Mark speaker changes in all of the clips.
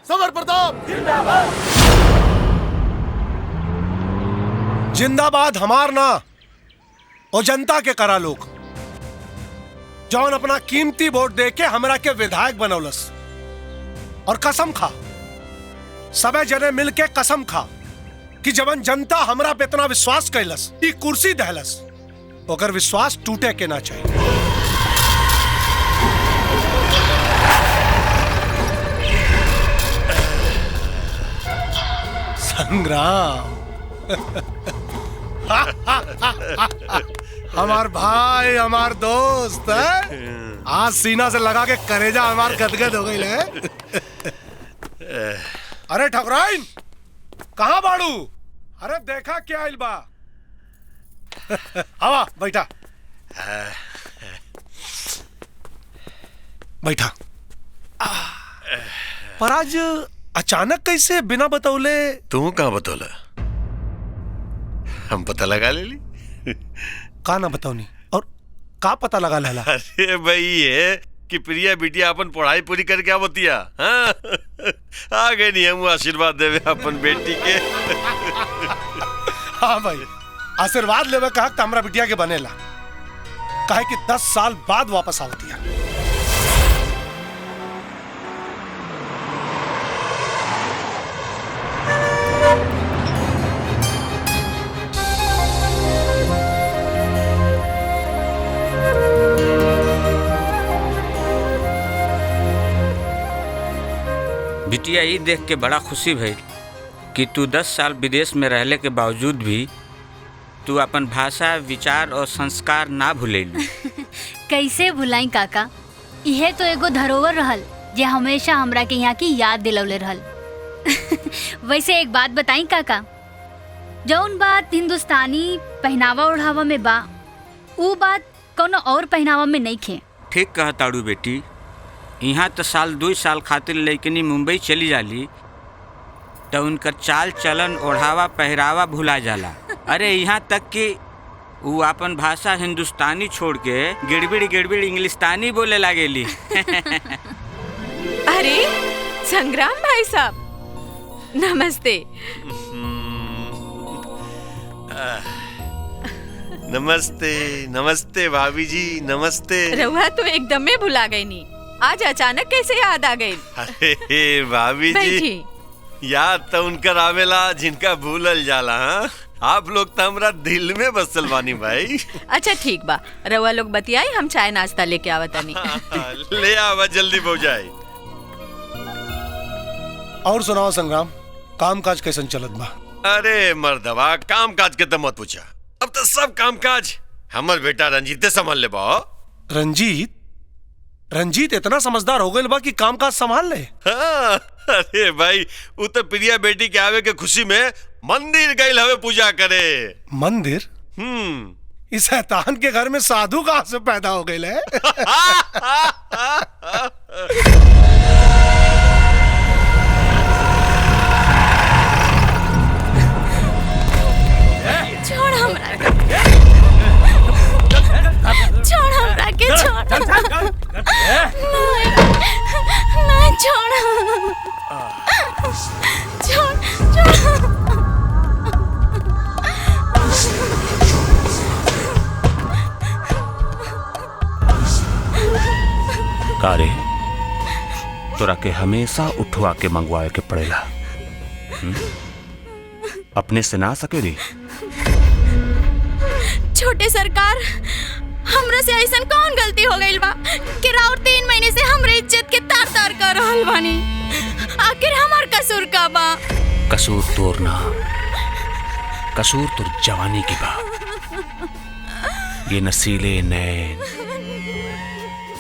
Speaker 1: समर प्रताप जिंदाबाद हमार ना और जनता के करा लोग जौन अपना कीमती वोट दे के हमरा के विधायक बनौलस और कसम खा सबे जने मिल के कसम खा कि जवन जनता हमरा पे इतना विश्वास कैलस ई कुर्सी दहलस ओकर विश्वास टूटे के ना चाहिए। संग्राम हमार भाई हमार दोस्त है आज सीना से लगा के करेजा हमार गदगद हो गई है। अरे ठकुराइन कहाँ बाड़ू? अरे देखा क्या आइल बा? आवा बैठा बैठा। पर आज अचानक कैसे बिना बतौले?
Speaker 2: तू कहाँ बतौला? हम पता लगा ले ली।
Speaker 1: का ना बताओनी और का पता लगा लेला?
Speaker 2: अरे भाई ये कि प्रिया बिटिया अपन पढ़ाई पूरी करके आवतिया हाँ? आ गए नहीं हम आशीर्वाद देवे अपन बेटी के।
Speaker 1: हाँ भाई आशीर्वाद लेवे कहा हमरा बिटिया के बनेला काहे कि 10 साल बाद वापस आवतिया।
Speaker 3: बिटिया ये देख के बड़ा खुशी भई कि तू 10 साल विदेश में रहले के बावजूद भी तू अपन भाषा विचार और संस्कार ना भूलेलू।
Speaker 4: कैसे भुलाई काका, यह तो एगो धरोहर रहल जे हमेशा हमरा के यहाँ की याद दिलौले रहल। वैसे एक बात बताई काका, जौन बात हिंदुस्तानी पहनावा ओढ़ावा में बा ऊ बात कोनो और पहनावा में नहीं खे।
Speaker 3: ठीक कहताड़ू बेटी, यहाँ तो साल 2 साल खातिर लइकनी मुंबई चली जाली तो उनकर चाल चलन ओढ़ावा पहरावा भुला जाला। अरे यहाँ तक कि वो अपन भाषा हिंदुस्तानी छोड़ के गिड़बिड़ गिड़बिड़ इंग्लिस्तानी बोले लागेली।
Speaker 5: अरे संग्राम भाई साहब नमस्ते।
Speaker 2: नमस्ते नमस्ते भाभी जी नमस्ते।
Speaker 5: रहुआ तो एकदम में भुला गई नी, आज अचानक कैसे याद आ गई?
Speaker 2: अरे भाभी जी याद तो उनकर आवेला जिनका भूलल जाला। हाँ आप लोग तो हमरा दिल में बसल बानी भाई।
Speaker 5: अच्छा ठीक बा, रहुआ लोग बतियाई, हम चाय नाश्ता लेके आवतानी।
Speaker 2: ले आवा जल्दी हो जाए।
Speaker 1: और सुनाओ संग्राम, काम काज कैसन चलत बा?
Speaker 2: अरे मर्दवा काम काज के तो मत पूछा, अब तो सब काम काज हमर बेटा रंजीते संभाल ले बा।
Speaker 1: रंजीत इतना समझदार हो गए बा कि काम काज संभाल ले।
Speaker 2: हाँ, अरे भाई वो तो प्रिया बेटी के आवे के खुशी में मंदिर गई हवे पूजा करे।
Speaker 1: मंदिर? इस शैतान के घर में साधु कहाँ से पैदा हो गए है?
Speaker 5: छोड़ हमरा के छोड़। नहीं छोड़
Speaker 6: कारे तोरा के हमेशा उठवा के मंगवाए के पड़ेला। अपने से ना सकेली?
Speaker 5: छोटे सरकार, हमरा से ऐसा कौन गलती हो गई बा कि राउर 3 महीने से हमरे इज्जत के तार तार कर रहल बानी? आखिर हमार कसूर का बा?
Speaker 6: कसूर तोर ना, कसूर तोर जवानी की बा। ये नसीले नैन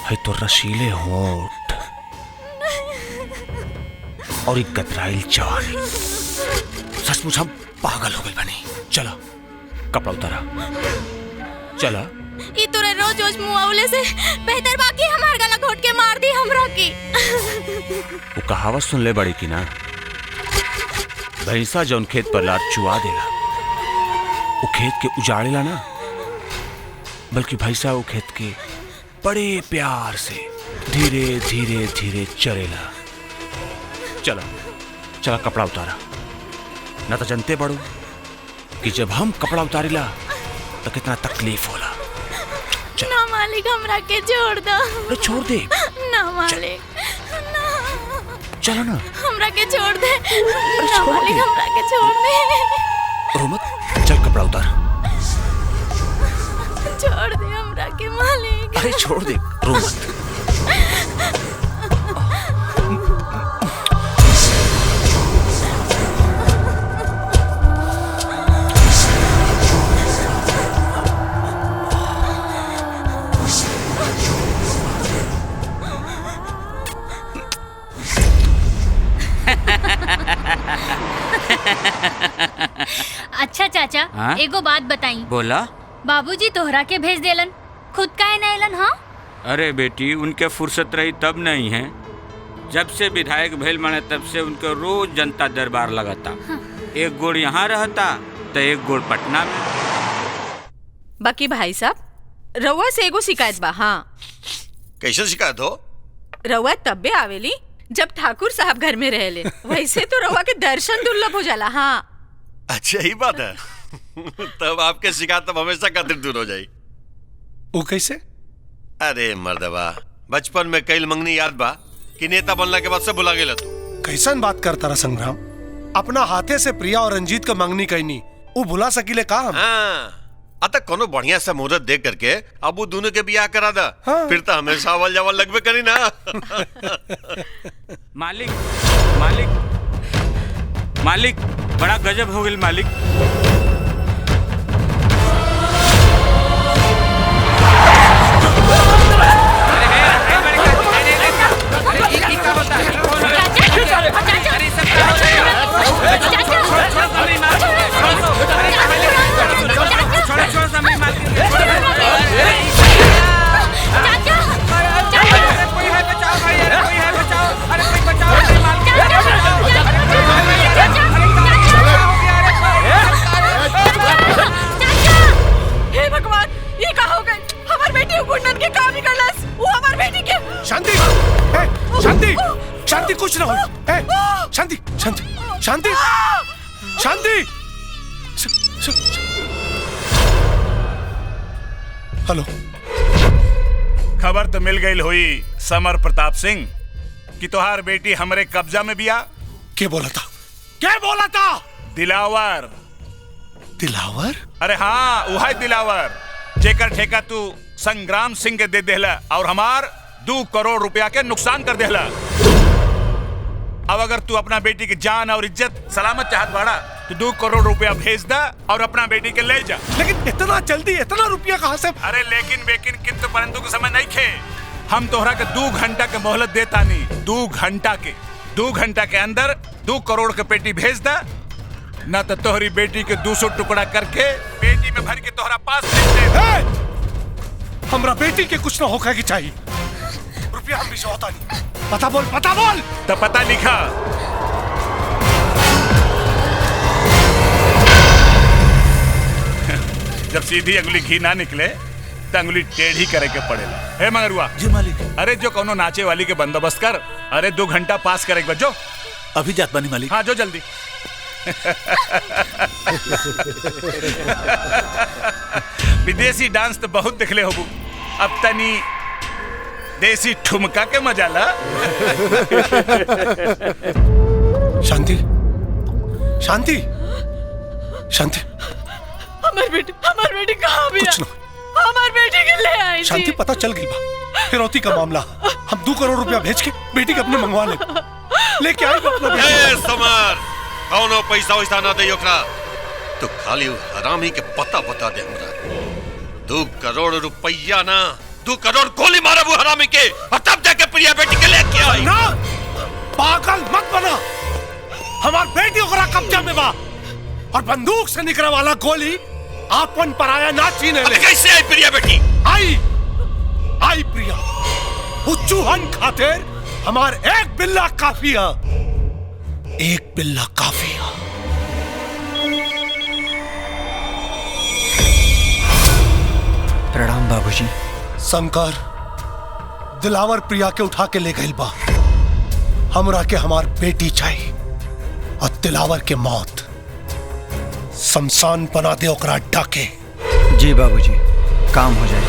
Speaker 6: है तो रसीले होंठ और एक गदराइल जवानी। सचमुच हम पागल हो गए बनी। चला कपड़ा उतारा, चला।
Speaker 5: ई तोरे रोज रोज मुआवले से बेहतर बाकी हमार गला घोट के मार दी हमरा की।
Speaker 6: वो कहावत सुन ले बड़ी की ना, भैंसा जौन खेत पर लार चुआ देला वो खेत के उजाड़ेला ना, बल्कि भैंसा वो खेत के बड़े प्यार से धीरे धीरे धीरे चरेला। चला चला कपड़ा उतारा। ना तो जनते बड़ो कि जब हम कपड़ा उतारिला तो कितना तकलीफ होला।
Speaker 5: ना मालिक हमरा के छोड़ दो।
Speaker 6: अरे छोड़ दे।
Speaker 5: ना मालिक ना,
Speaker 6: चलो ना।
Speaker 5: हमरा के छोड़ दे। ना मालिक हमरा के छोड़ दे।
Speaker 6: रो मत, चल कपड़ा उतार।
Speaker 5: छोड़ दे हमरा के मालिक।
Speaker 6: अरे छोड़ दे, रो मत।
Speaker 4: अच्छा चाचा,
Speaker 3: हाँ?
Speaker 4: एगो बात बताई।
Speaker 3: बोला।
Speaker 4: बाबूजी तोहरा के भेज देलन, खुद काहे ना एलन? हाँ
Speaker 3: अरे बेटी, उनके फुर्सत रही तब नहीं है। जब से विधायक भेल माने तब से उनके रोज जनता दरबार लगाता।
Speaker 4: हाँ।
Speaker 3: एक गोड़ यहाँ रहता तो एक गोड़ पटना में।
Speaker 7: बाकी भाई साहब, रउआ से एगो शिकायत बा। हाँ,
Speaker 2: कैसे शिकायत हो?
Speaker 7: रउआ तब्बे आवेली जब ठाकुर साहब घर में रहेले। वैसे तो रउआ के दर्शन दुर्लभ हो जाला। हाँ
Speaker 2: अच्छा ही बात है। तब आपके शिकायत तब हमेशा खातिर दूर हो जाई।
Speaker 1: वो कैसे?
Speaker 2: अरे मर्दबा, बचपन में कई मंगनी याद बा कि नेता बनला के बाद से भुला गेला तू।
Speaker 1: कैसन बात करता रहा संग्राम? अपना हाथे से प्रिया और रंजीत का मंगनी कहनी, वो भुला सकीले का हम?
Speaker 2: हाँ, अतः कोनो बढ़िया सा मुहूर्त देख करके अब वो दोनों के ब्याह करा दा।
Speaker 1: हाँ।
Speaker 2: फिर तो हमेशा अवल जवल लगबे करी ना।
Speaker 3: मालिक मालिक मालिक, बड़ा गजब हो गई मालिक।
Speaker 7: हे भगवान, ये का हो गए? हमार बेटी गुंडन के काम निकलस। वो हमार बेटी के
Speaker 1: शांति, ए, शांति, शांति, कुछ ना हो। ए, शांति, शांति, शांति, शांति। हेलो,
Speaker 8: खबर तो मिल गई हुई समर प्रताप सिंह कि तोहार बेटी हमरे कब्जा में बिया।
Speaker 1: क्या बोला था? क्या बोला था?
Speaker 8: दिलावर।
Speaker 1: दिलावर?
Speaker 8: अरे हाँ, वही दिलावर जेकर ठेका तू संग्राम सिंह के दे देला और हमार 2 करोड़ रुपया के नुकसान कर देला। अब अगर तू अपना बेटी की जान और इज्जत सलामत चाहत बाड़ा तो 2 करोड़ रुपया भेज दा और अपना बेटी के ले जा।
Speaker 1: लेकिन इतना जल्दी इतना रुपया कहाँ से?
Speaker 8: अरे लेकिन बेकिन किंतु परंतु के समय नहीं खे। हम तोहरा के 2 घंटा के मोहलत देता नहीं। 2 घंटा के अंदर 2 करोड़ के पेटी भेज दा, ना तो तोहरी बेटी के 200 टुकड़ा करके बेटी में भर के तोहरा पास भेज दे।
Speaker 1: हमरा बेटी के कुछ ना होकर की चाहिए। रुपया हम भी से होता नहीं। पता बोल, पता बोल।
Speaker 8: तो पता लिखा। जब सीधी अंगुली घी ना निकले तो अंगुली टेढ़ी करे के पड़ेला। हे मगरुआ।
Speaker 6: जी मालिक।
Speaker 8: अरे जो कोनो नाचे वाली के बंदोबस्त कर। अरे 2 घंटा पास करे के बाद जो।
Speaker 6: अभी जात बानी मालिक।
Speaker 8: हाँ जो जल्दी। विदेशी डांस तो बहुत देखले होबू, अब तनी देसी ठुमका के मजा ला।
Speaker 1: शांति, शांति, शांति।
Speaker 7: हमार बेटी कहाँ भी?
Speaker 1: कुछ ना।
Speaker 7: हमार बेटी के ले आई थी।
Speaker 1: शांति, पता चल गई बा फिरौती का मामला। हम 2 करोड़ रुपया भेज के बेटी के अपने मंगवा ले, लेके आई अपना बेटी।
Speaker 2: समर, कौनो पैसा वैसा ना दे ओकरा। तो खाली हरामी के पता बता दे हमरा। 2 करोड़ रुपया ना, 2 करोड़ गोली मारा वो हरामी के, और तब जाके प्रिया बेटी के लेके आई।
Speaker 1: ना, पागल मत बना। हमार बेटी ओकरा कब्जा में बा, और बंदूक से निकले वाला गोली आपन पराया ना छीने ले।
Speaker 2: कैसे आई प्रिया बेटी?
Speaker 1: आई प्रिया। चूहन खातिर हमार एक बिल्ला काफी है। एक बिल्ला काफी है।
Speaker 9: प्रणाम बाबूजी।
Speaker 1: शंकर, दिलावर प्रिया के उठा के ले गई बा। हमरा के हमार बेटी चाहिए। और दिलावर के मौत शमशान बना दे ओकरा डाके।
Speaker 9: जी बाबूजी, काम हो जाए।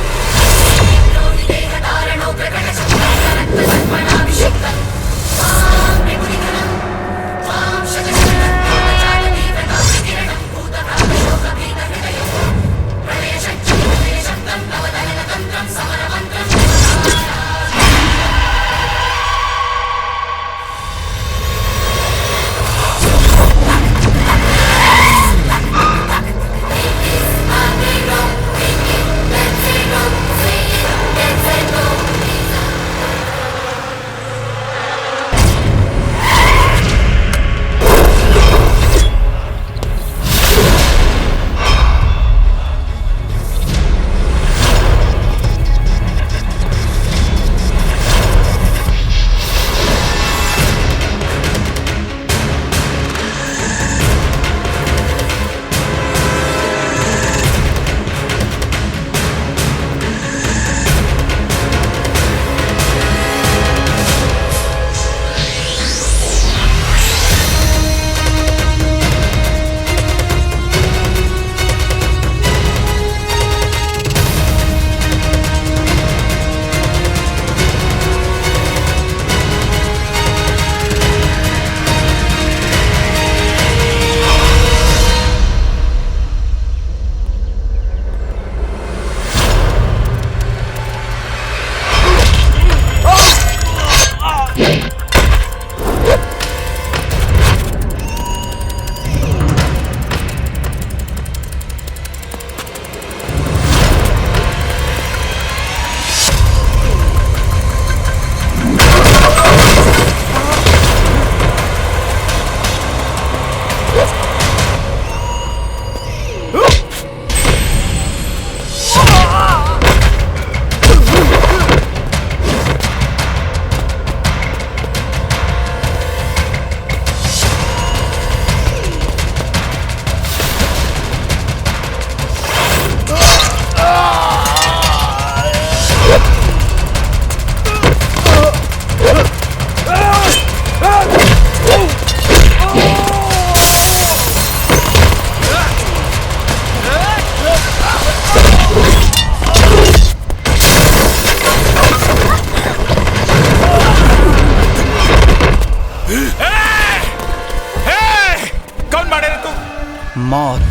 Speaker 9: मौत।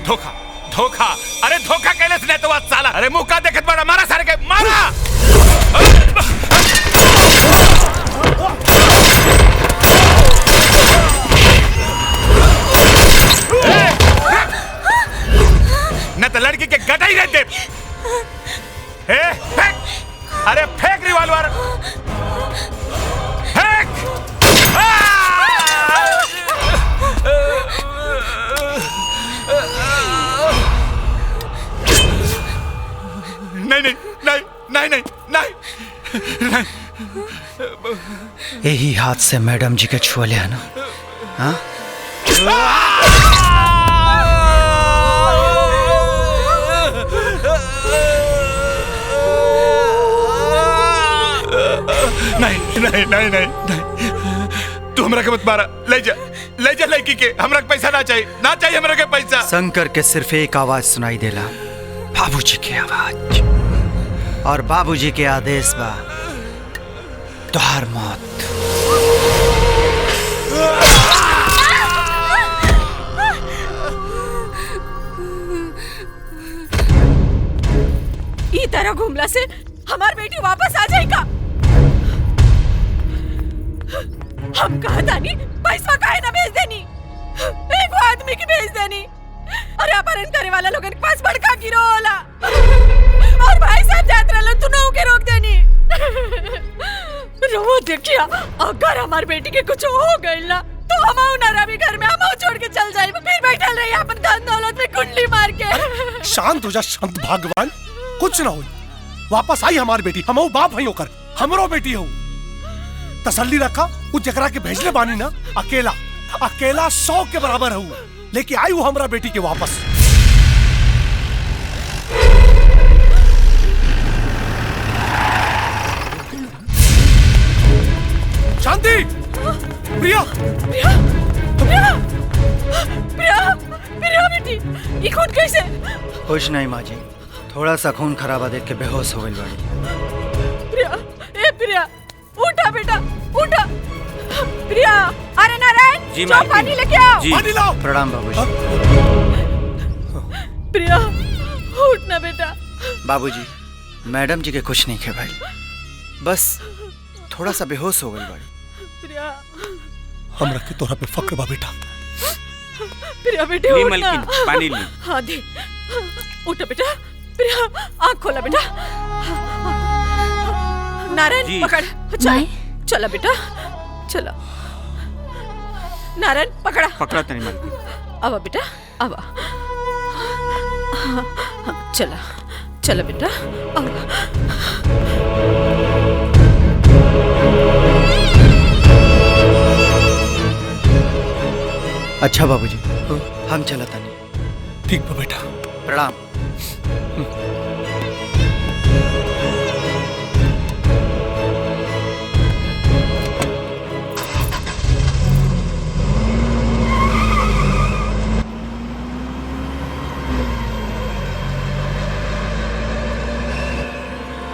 Speaker 8: धोखा धोखा, अरे धोखा कहले से नहीं तो आज साला, अरे मुंह का देखत बड़ा, मारा सारे के मारा। न तो लड़की के गटा ही रहते। फेंक, अरे फेंक रिवॉल्वर, फेंक। नहीं नहीं नहीं नहीं नहीं नहीं,
Speaker 9: यही हाथ से मैडम जी के छुअले है ना? हाँ?
Speaker 8: नहीं नहीं नहीं नहीं नहीं, तू हमरा के मत मारा, ले जा लड़की के, हमरा के पैसा ना चाहिए, ना चाहिए हमरा के पैसा।
Speaker 9: शंकर के सिर्फ एक आवाज सुनाई देला, बाबूजी की आवाज, और बाबूजी के आदेश बा तुहार मौत।
Speaker 7: ई तरह घूमला से हमार बेटी वापस आ जाएगा। हम कहा तानी पैसा काहे ना भेज देनी, एक आदमी की भेज देनी, अरे अपहरण करे वाला लोगन के पास बड़का गिरोह होला, और भाई साहब जात रहलन तू नौ के रोक देनी। रो देखिया, अगर हमार बेटी के कुछ हो गइल ना तो हम ना रवि घर में हम छोड़ के चल जाए, फिर बैठल रही अपन धन दौलत में कुंडली मार के।
Speaker 1: शांत हो जा, शांत भगवान, कुछ ना हो, वापस आई हमारी बेटी, हम बाप भई होकर हमरो बेटी हो। तसल्ली रखा, उस जकरा के भेजले बानी ना, अकेला अकेला 100 के बराबर हूँ, लेके आई हूँ हमरा बेटी के वापस। शांति, प्रिया,
Speaker 7: प्रिया प्रिया बेटी ये खून कैसे?
Speaker 9: कुछ नहीं माँ जी, थोड़ा सा खून खराबा देख के बेहोश हो गई बड़ी।
Speaker 7: प्रिया ए प्रिया उठा बेटा उठा। प्रिया अरे नारायण
Speaker 3: जी
Speaker 7: जाओ पानी लेके आओ।
Speaker 3: जी।
Speaker 1: पानी लाओ।
Speaker 9: प्रणाम बाबूजी।
Speaker 7: प्रिया उठ ना बेटा।
Speaker 9: बाबूजी मैडम जी के कुछ नहीं खे भाई, बस थोड़ा सा बेहोश हो गई बड़ी।
Speaker 7: प्रिया
Speaker 1: हमरा के तोरा पे फक्र बा बेटा।
Speaker 7: प्रिया बेटे
Speaker 3: ली
Speaker 7: उठ ना।
Speaker 3: मलकिन, पानी ली।
Speaker 7: हाँ दे उठा बेटा। प्रिया आँख खोला बेटा। नारायण
Speaker 3: जी।
Speaker 7: पकड़ चल
Speaker 4: माई।
Speaker 7: चला बेटा चला। नारायण पकड़ा
Speaker 3: पकड़ा तनी मलकिन।
Speaker 7: आवा बेटा आवा। चला चला बेटा आवा।
Speaker 9: अच्छा बाबूजी हम चला तनी।
Speaker 1: ठीक बा बेटा।
Speaker 9: प्रणाम।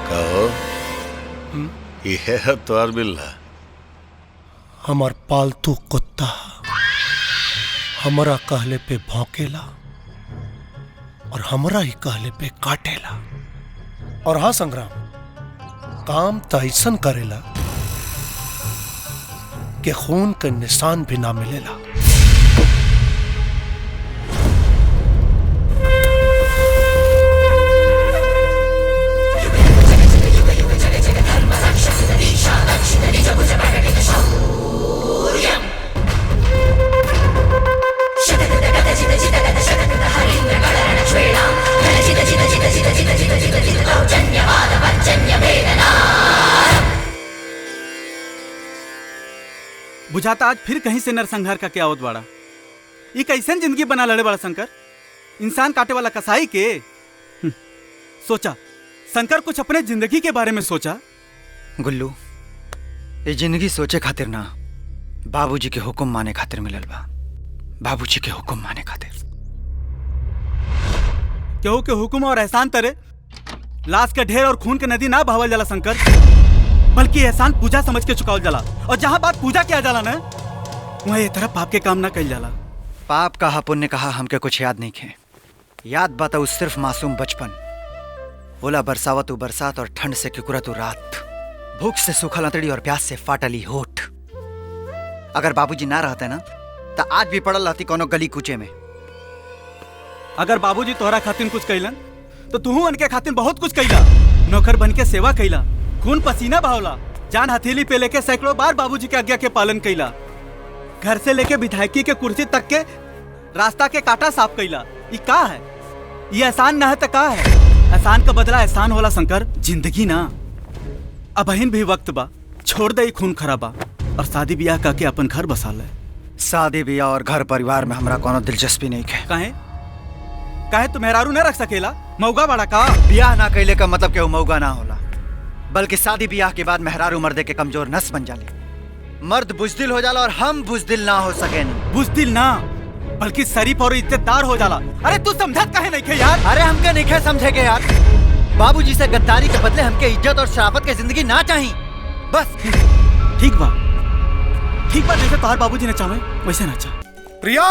Speaker 2: कहो यह है तोर बिल्ला।
Speaker 1: हमार पालतू कुत्ता हमरा कहले पे भौंकेला और हमरा ही कहले पे काटेला। और हाँ संग्राम, काम तो ऐसन करेला कि खून के निशान भी ना मिलेला।
Speaker 10: बुझाता आज फिर कहीं से नरसंहार का क्या आवत बाड़ा। ये कैसन जिंदगी बना लड़े बड़ा शंकर, इंसान काटे वाला कसाई के। सोचा शंकर कुछ अपने जिंदगी के बारे में सोचा।
Speaker 9: गुल्लू ये जिंदगी सोचे खातिर ना, बाबूजी के हुक्म माने खातिर मिलल बा। बाबूजी के हुक्म माने खातिर।
Speaker 10: केहू के हुक्म और एहसान तरे लाश के ढेर और खून के नदी ना बहावल जाला शंकर, बल्कि एहसान पूजा समझ के चुकावल जाला। और जहाँ बात पूजा किया जाला ना, वहाँ ये तरह पाप के काम ना कइल जाला।
Speaker 9: पाप कहा पुण्य कहा हमके कुछ याद नहीं खे। याद बात उस सिर्फ मासूम बचपन, ओला बरसावत बरसात और ठंड से किकुरत रात, भूख से सूखल अंतड़ी और प्यास से फाटली होठ। अगर बाबूजी ना रहते ना तो आज भी पड़ल रहती कोनो गली कूचे में।
Speaker 10: अगर बाबूजी तोहरा खातिर कुछ कइलन तो तू उनके खातिर बहुत कुछ कइला। नौकर बन के सेवा कइला, खून पसीना बहावला, जान हथेली पे लेके सैकड़ों बार बाबूजी के आज्ञा के पालन कइला। घर से लेके विधायकी के कुर्सी तक के रास्ता के काटा साफ कइला। ये का है? ये एहसान ना है तो का है? एहसान का बदला एहसान होला शंकर, जिंदगी ना। अबहिन भी वक्त बा, छोड़ दे खून खराबा और शादी ब्याह करके अपन घर बसा ले।
Speaker 9: शादी ब्याह और घर परिवार में हमरा कोनो दिलचस्पी नहीं है।
Speaker 10: काहे काहे तू मेहरारू न रख सकेला? मौगा बड़ा का?
Speaker 9: ब्याह ना कैले का मतलब के मौगा ना होला, बल्कि शादी ब्याह के बाद मेहरारू मर्दे के कमजोर नस बन जाले। मर्द बुजदिल हो जाला और हम बुजदिल ना हो सकेन।
Speaker 10: बुजदिल ना बल्कि शरीफ और इज्जतदार हो जाला। अरे तू समझत काहे नहीं खे यार?
Speaker 9: अरे हमके नहीं खे समझे के यार। बाबूजी से गद्दारी के बदले हमके इज्जत और शराफत की जिंदगी ना चाहिए बस।
Speaker 10: ठीक बा जैसे तोहार बाबूजी ने चाहे वैसे ना चाह।
Speaker 1: प्रिया,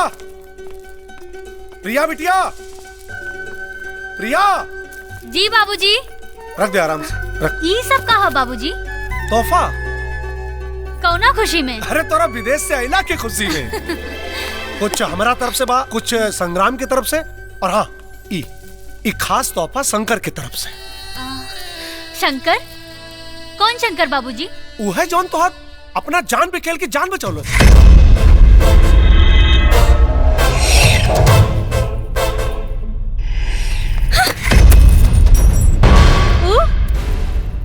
Speaker 1: प्रिया बिटिया, प्रिया।
Speaker 4: जी बाबूजी।
Speaker 1: रख दे आराम से रख।
Speaker 4: ये सब कहा बाबूजी?
Speaker 1: तोहफा।
Speaker 4: कौना खुशी में?
Speaker 1: अरे तोरा विदेश से आइला के खुशी में। कुछ हमारा तरफ से बा, कुछ संग्राम की तरफ से, और हाँ ई खास तोहफा शंकर की तरफ से।
Speaker 4: शंकर? कौन शंकर बाबूजी?
Speaker 1: वो है जौन तोहर अपना जान पे खेल के जान बचौलो।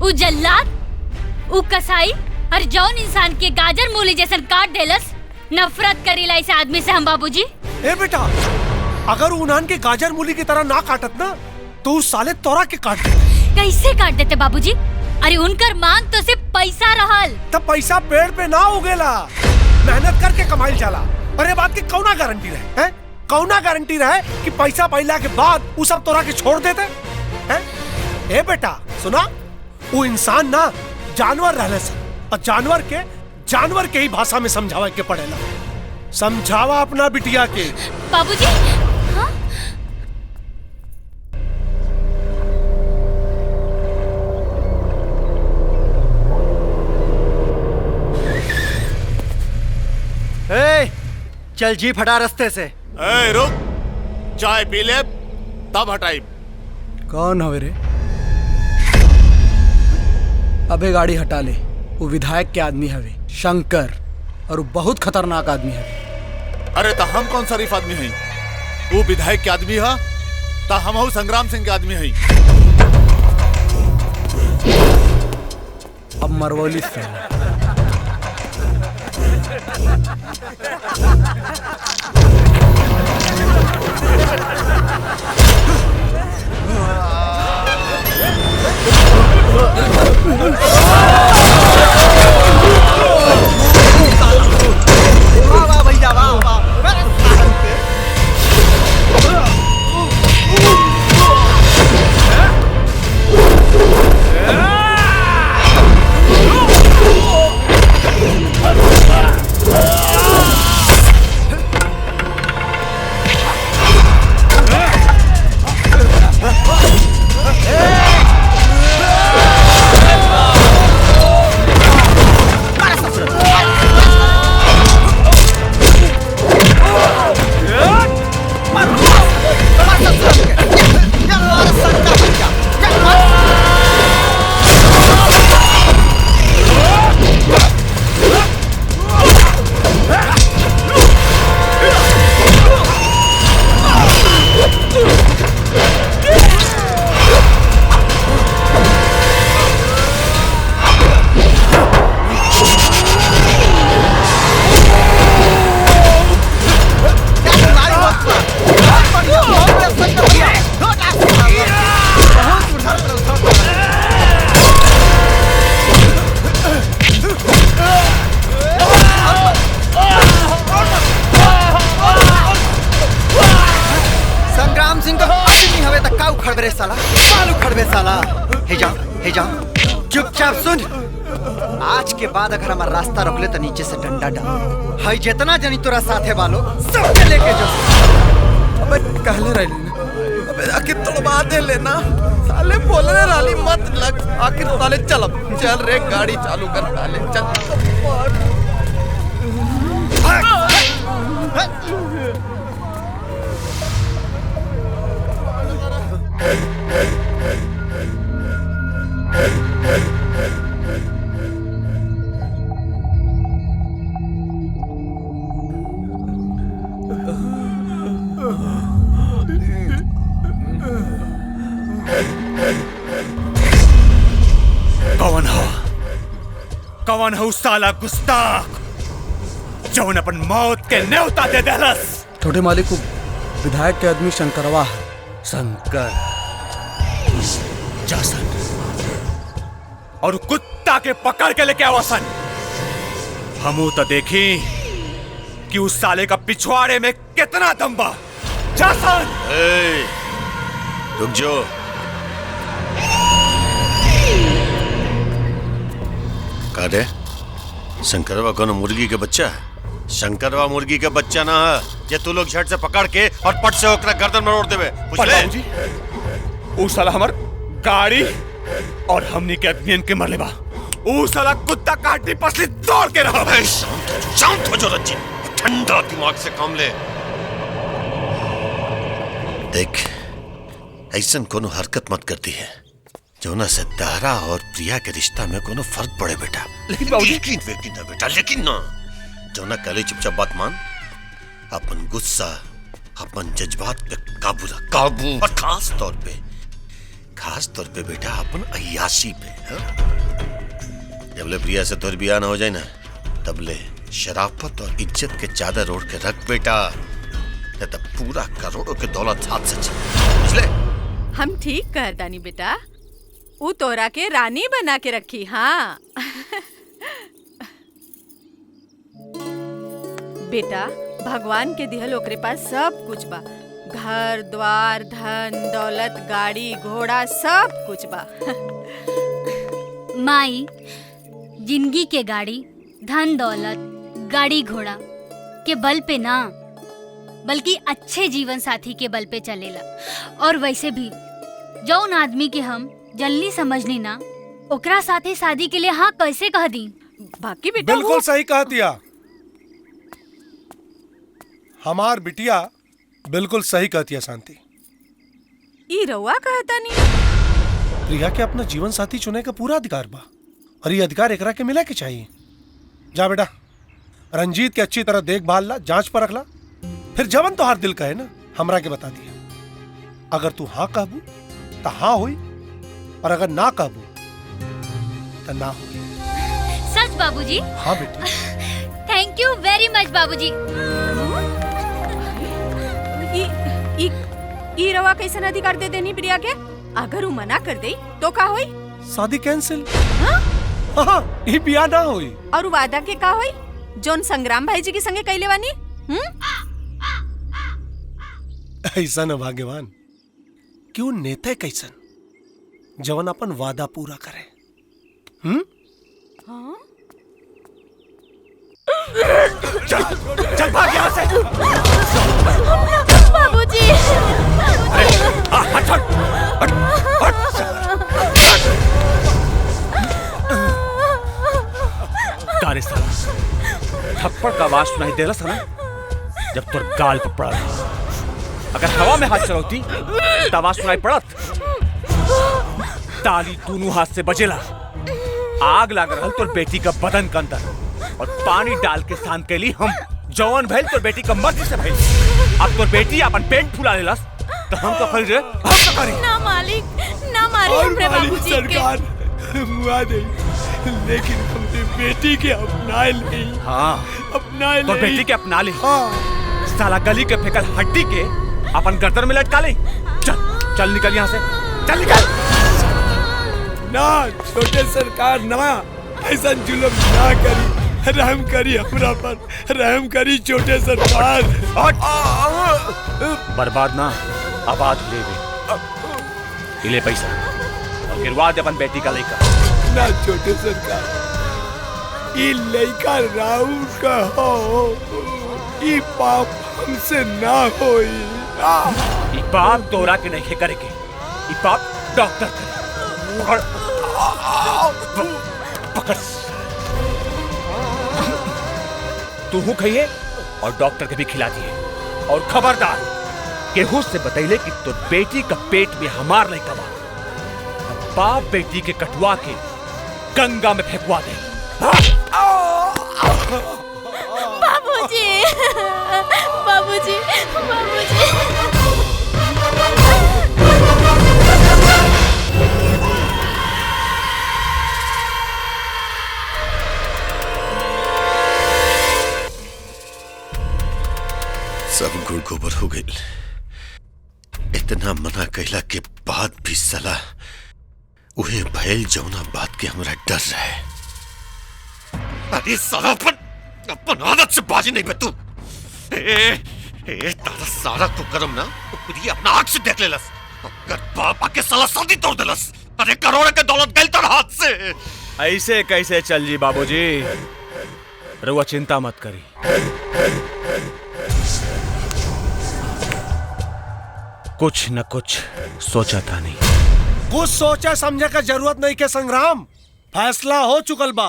Speaker 4: उ जल्लाद, उ कसाई, और जौन इंसान के गाजर मूली जैसन काट देलस। नफरत करीला इस आदमी से हम बाबूजी।
Speaker 1: ए बेटा, अगर उन्हान के गाजर मूली की तरह ना काटत ना तो उस साले तोरा के काट देते।
Speaker 4: कैसे काट देते बाबूजी? अरे उनकर मांग तो सिर्फ पैसा रहल।
Speaker 1: तब पैसा पेड़ पे ना उगेला, मेहनत करके कमाई जाला। और ये बात की कौना गारंटी रहे हैं? कौना गारंटी रहे कि पैसा पाइला के बाद वो सब तोरा के छोड़ देते हैं? ए बेटा सुना, वो इंसान ना जानवर रहले से, और जानवर के ही भाषा में समझावे के पड़ेला। समझावा अपना बिटिया के।
Speaker 4: बाबूजी। हाँ?
Speaker 9: चल जीप हटा रास्ते से।
Speaker 8: रुक, चाय पी ले तब हटाई।
Speaker 11: कौन हवे रे? अबे गाड़ी हटा ले। वो विधायक के आदमी हवे शंकर, और वो बहुत खतरनाक आदमी है।
Speaker 8: अरे तो हम कौन शरीफ आदमी हैं? वो विधायक के आदमी है तो हम संग्राम सिंह के आदमी हैं।
Speaker 11: अब मरवौली से
Speaker 9: चुपचाप सुन। आज के बाद अगर हमारा रास्ता रोक ले तो नीचे से डंडा डाल। हाई जितना जनी तोरा साथे वालो सबके लेके जो।
Speaker 11: अबे कहले रही ना, अबे आखिर तोड़वा दे लेना। साले बोलने वाली मत लग। आखिर साले चल रे गाड़ी चालू कर साले चल।
Speaker 6: कौन हो साला गुस्ताख जौन अपन मौत के न्योता दे देलस?
Speaker 11: छोटे मालिक को विधायक के आदमी शंकरवा है।
Speaker 6: शंकर जासन और कुत्ता के पकड़ के लेके आवसन। हमू तो देखी कि उस साले का पिछवाड़े में कितना दम बा। जासन
Speaker 2: रुक जो। कादे शंकरवा कौन मुर्गी के बच्चा है? शंकरवा मुर्गी के बच्चा ना है जे तू लोग झट से पकड़ के और पट से ओकरा गर्दन में रोड़ देवे।
Speaker 6: जी वो साला हमार गाड़ी और हमनी के आदमियन के मरले बा। वो साला कुत्ता काटी पसली तोड़ के रहा।
Speaker 2: शांत हो जो रज्जी, ठंडा दिमाग से काम ले। देख ऐसन कोनो हरकत मत करती है जोना से तारा और प्रिया के रिश्ता में कोनो फर्क पड़े बेटा।
Speaker 6: लेकिन बाबूजी
Speaker 2: लेकिन ना बेटा, लेकिन ना। जोना कले चुपचाप बात मान, अपन गुस्सा अपन जज्बात पे काबू रख। काबू और खास तौर पे बेटा अपन अय्याशी पे। जब ले प्रिया से तोर बियाह ना हो जाए ना तब ले शराफत और इज्जत के चादर ओढ़ के रख बेटा, तब पूरा करोड़ों के दौलत हाथ से चले। बुझले?
Speaker 7: हम ठीक कर दानी बेटा, वो तोरा के रानी बना के रखी। हाँ बेटा भगवान के दिहल ओकरे पास सब कुछ बा। घर द्वार धन दौलत गाड़ी घोड़ा सब कुछ बा।
Speaker 4: माई जिंदगी के गाड़ी धन दौलत गाड़ी घोड़ा के बल पे ना बल्कि अच्छे जीवन साथी के बल पे चलेला। और वैसे भी जौन आदमी के हम जल्दी समझनी ना ओकरा साथे शादी के लिए हाँ कैसे कह दी।
Speaker 7: बाकी बेटा
Speaker 1: बिल्कुल सही कहा दिया। हमार बिटिया बिल्कुल सही कहती है शांति।
Speaker 7: ई रउआ कहता नहीं।
Speaker 1: प्रिया के अपना जीवन साथी चुने का पूरा अधिकार बा और ये अधिकार एकरा के मिला के चाहिए। जा बेटा रंजीत के अच्छी तरह देखभाल ला, जांच पर रखला, फिर जवन तो हर दिल कहे ना हमरा के बता दिया। अगर तू हाँ कहबू तो हाँ हुई और अगर ना कहबू तो ना हुई।
Speaker 4: सच बाबूजी?
Speaker 1: हाँ बेटी।
Speaker 4: थैंक यू वेरी मच बाबूजी।
Speaker 7: ई रवा कैसन अधिकार दे देनी प्रिया के? अगर वो मना कर दे तो का होई?
Speaker 1: शादी कैंसिल। हाँ, ये बिया ना होई।
Speaker 7: और वादा के का होई जोन संग्राम भाई जी के संगे कैले वानी?
Speaker 1: ऐसा न भाग्यवान क्यों नेता कैसन जवन अपन वादा पूरा करे।
Speaker 6: चल चल भाग यहाँ से।
Speaker 5: बाबूजी
Speaker 6: हट हट कारे साला थप्पड़ का आवाज सुनाई दे रहा ना जब तुर गाल पर पड़ा था। अगर हवा में हाथ चलाती तो आवाज सुनाई पड़त। ताली दोनों हाथ से बजेला। आग लग रहा तुर बेटी का बदन के अंदर और पानी डाल के शांत के लिए हम जवान भैल तुर बेटी का मर्जी से भैल। अब तुर बेटी अपन पेट फुला लेलस तो हम तो खरीद हम तो करी
Speaker 5: ना मालिक ना मारी हमरे बाबूजी के।
Speaker 6: सरकार मुआ दे लेकिन हमने बेटी के अपना ले। हाँ अपना ले। तो बेटी के अपना ले। हाँ। साला गली के फेंकल हड्डी के अपन गर्दन में लटका ले। चल चल निकल यहाँ से चल निकल।
Speaker 12: ना छोटे सरकार ना ऐसा जुल्म ना करी। रहम करी हमरा पर रहम करी छोटे सरकार।
Speaker 6: बर्बाद ना आबाद ले ले पैसा और गिरवा दे अपन बेटी का लड़का।
Speaker 12: ना छोटे सरकार ई लड़का राउर का हो। ई पाप हमसे ना होई।
Speaker 6: ई पाप तोरा के नहीं करेगी। ई पाप डॉक्टर करे। पकड़ पकड़ तू खाइए और डॉक्टर के भी खिला दिए। और खबरदार केहू से बतैले कि तो बेटी का पेट में हमार नहीं कमा। बाप बेटी के कटवा के गंगा में फेंकवा दे।
Speaker 5: बाबूजी बाबूजी बाबूजी।
Speaker 2: सब गुड़ गोबर हो गई। इतना मना कहला के बाद भी सला उहे भैल जौना बात के हमरा डर रहे। अरे सारा अपन आदत से बाजी नहीं बतू। तारा सारा कुकरम ना खुद अपना आंख से देख लेलस। अगर बाप आके साला शादी तोड़ देलस। अरे करोड़ के दौलत गई तर हाथ से।
Speaker 6: ऐसे कैसे चल जी बाबूजी। रुआ चिंता मत करी। कुछ न कुछ सोचा था नहीं।
Speaker 1: कुछ सोचा समझे का जरूरत नहीं के संग्राम। फैसला हो चुकल बा।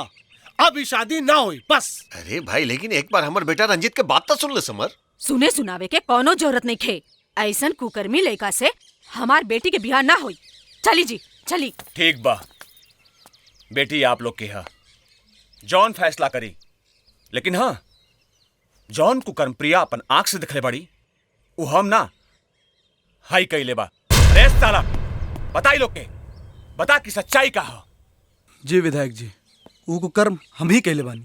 Speaker 1: अब ये शादी ना हुई बस।
Speaker 2: अरे भाई लेकिन एक बार हमार बेटा रंजीत के बात तो सुन ले समर।
Speaker 7: सुने सुनावे के कोनो जरूरत नहीं खे। ऐसन कुकर्मी लड़का से हमार बेटी के बियाह ना होई। चली जी चली।
Speaker 6: ठीक बा बेटी आप लोग के हा जॉन फैसला करी। लेकिन हाँ जॉन कुकर्म प्रिया अपन आंख से दिखले बड़ी वो हम ना हाई कैले बा। अरे साला बताई लोग के बता कि सच्चाई का हो।
Speaker 11: जी विधायक जी वो को कर्म हम ही कहले बानी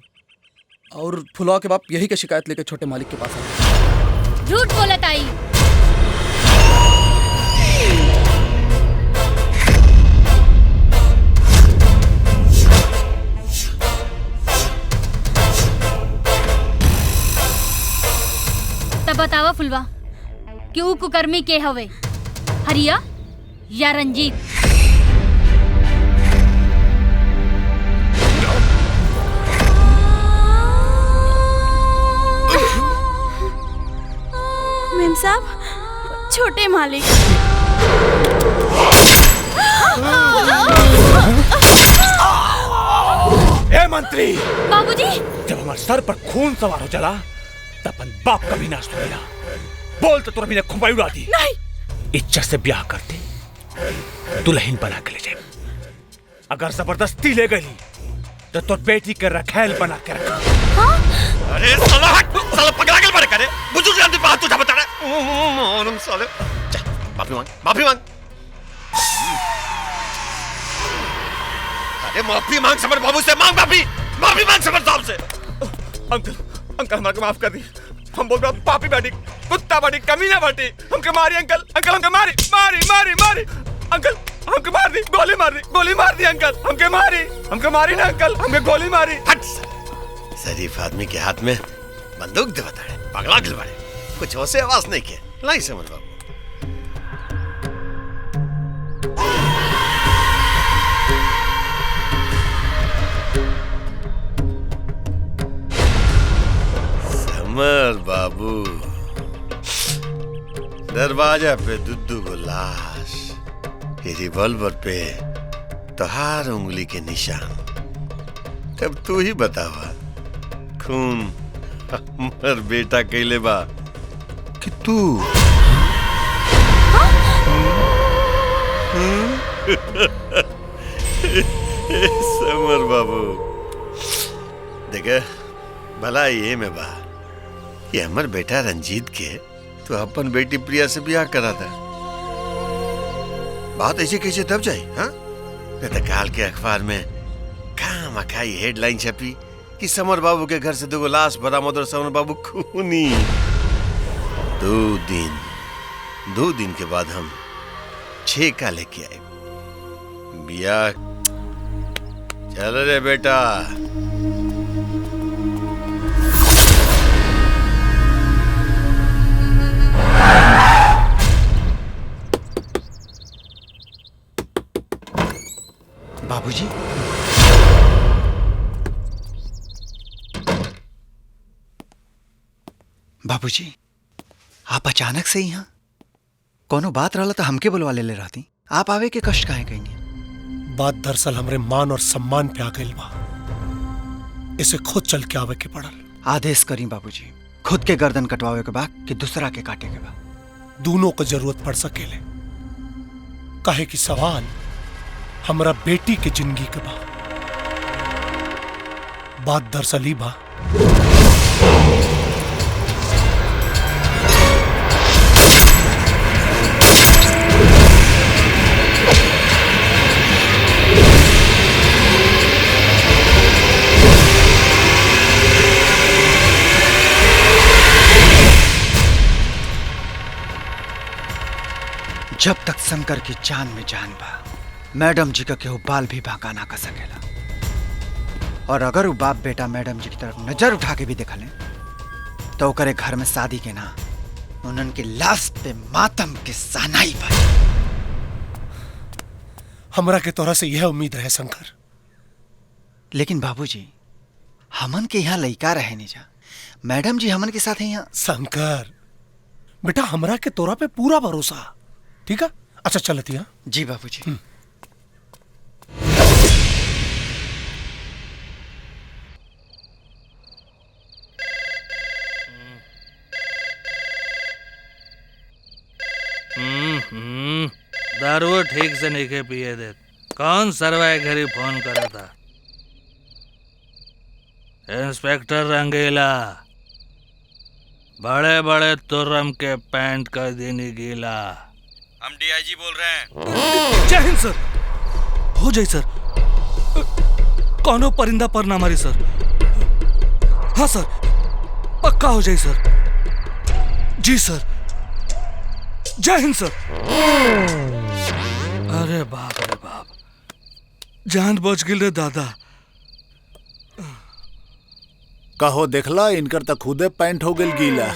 Speaker 11: और फुलवा के बाप यही के शिकायत लेके छोटे मालिक के पास आए।
Speaker 4: झूठ बोलत आई। फुलवा कि ऊ कुकर्मी के हवे, हरिया या रंजीत?
Speaker 5: मेम साहब, छोटे मालिक।
Speaker 6: ए मंत्री,
Speaker 4: बाबूजी,
Speaker 6: जब हमारे सर पर खून सवार हो चला तब अपन बाप का भी नाश हो गया। बोल तो तुरंत खुंबाई उड़ा दी।
Speaker 5: नहीं,
Speaker 6: इज्जत से ब्याह करते, दुल्हन बना के ले जाए। अगर जबरदस्ती ले गई तो तुर बेटी के रखेल बना के रखा।
Speaker 2: अरे साला हट, साला पगला के मारे करे बुजुर्ग आदमी बात तुझे बता रहा है साले। चल माफी मांग, माफी मांग। अरे माफी मांग समर बाबू से, मांग माफी, माफी मांग समर साहब से।
Speaker 6: अंकल, अंकल हमारे माफ कर दी। हम बोल रहे पापी बाटी, कुत्ता बाटी, कमीना बाटी। हमके मारी अंकल, अंकल हमके मारी, मारी मारी मारी। अंकल हमके मार दी, गोली मार दी, गोली मार दी अंकल। हमके मारी ना अंकल, हमके गोली मारी।
Speaker 2: हट, शरीफ आदमी के हाथ में बंदूक दे बता रहे, पगला गिल बड़े, कुछ होसे आवाज नहीं के। लाई समर बाबू। समर बाबू, दरवाजा पे दुद्दू को लाश, रिवॉल्वर पे तोहार उंगली के निशान। तब तू ही बतावा, खून हमर बेटा कैले बा कि तू? समर बाबू देखे, भला ये में बा कि हमर बेटा रंजीत के तो अपन बेटी प्रिया से ब्याह करा था। बात ऐसे कैसे दब जाए? हाँ, नहीं तो काल के अखबार में खामखाई हेडलाइन छपी कि समर बाबू के घर से 2 लाश बरामद और समर बाबू खूनी। 2 दिन के बाद हम 6 का लेके आए ब्याह। चल रे बेटा।
Speaker 9: बाबूजी, बाबूजी, आप अचानक से यहाँ? कोनो बात रहला तो हमके बुलवा ले रहती। आप आवे के कष्ट काहे कहीं?
Speaker 1: बात दरअसल हमरे मान और सम्मान पे आ गई बा, इसे खुद चल के आवे के पड़ल।
Speaker 9: आदेश करी बाबूजी, खुद के गर्दन कटवावे के बा कि दूसरा के काटे के बा?
Speaker 1: दोनों को जरूरत पड़ सकेले, काहे कि सवाल हमरा बेटी के जिंदगी के बा। बात दरअसल ही बा
Speaker 9: जब तक शंकर की जान में जान बा, मैडम जी का केहू बाल भी बांका ना कर सकेला। और अगर वो बाप बेटा मैडम जी की तरफ नजर उठा के भी देखले तो करे घर में शादी के ना, उन्हन के लाश पे मातम के सहनाई बा।
Speaker 1: हमरा के तोरा से यह उम्मीद रहे शंकर।
Speaker 9: लेकिन बाबूजी, हमन के यहाँ लइका रहे नहीं जा, मैडम जी हमन के साथ है यहाँ।
Speaker 1: शंकर बेटा, हमरा के तोरा पे पूरा भरोसा, ठीक है? अच्छा चलती है।
Speaker 9: जी बाबूजी।
Speaker 13: दारू ठीक से नहीं के पिए दे। कौन सरवाए घरी फोन करा था? इंस्पेक्टर रंगीला, बड़े बड़े तुर्रम के पैंट कर देनी गीला।
Speaker 3: हम डीआईजी बोल रहे हैं।
Speaker 13: जय हिंद सर। हो जाए सर, कौनो परिंदा पर ना मारी सर। हाँ सर, पक्का हो जाए सर। जी सर, जय हिंद सर। अरे बाप रे बाप, जान बच गिल रे दादा।
Speaker 14: कहो देखला इनकर तक खुदे पैंट हो गल गीला।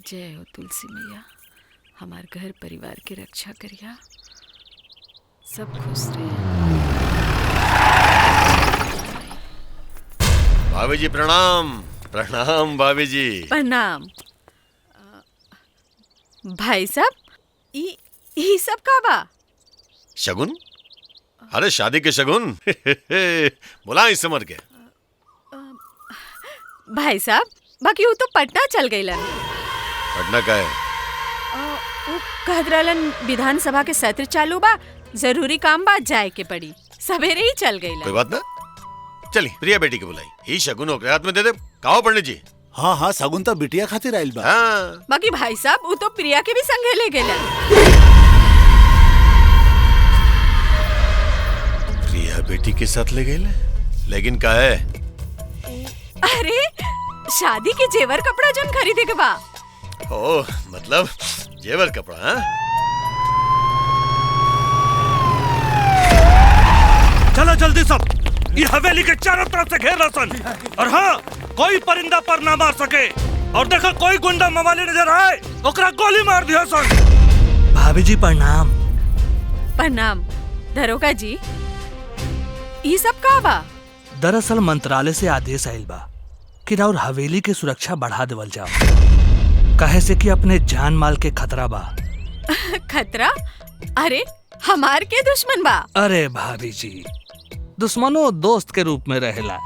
Speaker 7: जय हो तुलसी मैया, हमार घर परिवार की रक्षा करिया, सब खुश रहे।
Speaker 2: भाभी जी प्रणाम। प्रणाम भाभी जी।
Speaker 7: प्रणाम। भाई साहब ई सब का बा?
Speaker 2: शगुन? अरे शादी के शगुन। बुला इस समर के।
Speaker 7: भाई साहब बाकी वो तो पटना चल गईलन।
Speaker 2: पटना का है?
Speaker 7: वो कहत रहलन विधानसभा के सत्र चालू बा, जरूरी काम बा, जाए के पड़ी, सवेरे ही चल गईलन।
Speaker 2: कोई बात ना, चली प्रिया बेटी के बुलाई। ये शगुन ओकरे हाथ में दे दे। कहो पंडित जी।
Speaker 14: हाँ हाँ शगुन तो बिटिया खातिर आइल बा।
Speaker 2: हाँ।
Speaker 7: बाकी भाई साहब वो तो प्रिया के भी संगे ले गेलन।
Speaker 2: प्रिया बेटी के साथ ले गए, लेकिन का है?
Speaker 7: अरे शादी के जेवर कपड़ा जोन खरीदे के बा।
Speaker 2: ओ मतलब जेवर कपड़ा। हाँ?
Speaker 13: चलो जल्दी सब, ये हवेली के चारों तरफ से घेर रसन। और हाँ, कोई परिंदा पर ना मार सके। और देखो कोई गुंडा मवाली नजर आए ओकरा गोली मार दिया सन। भाभी जी प्रणाम।
Speaker 7: प्रणाम। दरोगा जी ये सब का बा?
Speaker 13: दरअसल मंत्रालय से आदेश आइल बा कि राउर हवेली के सुरक्षा बढ़ा देवल जाओ, कहे से कि अपने जान माल के खतरा बा।
Speaker 7: खतरा? अरे हमार के दुश्मन बा?
Speaker 13: अरे भाभी जी, दुश्मनों दोस्त के रूप में रहेला।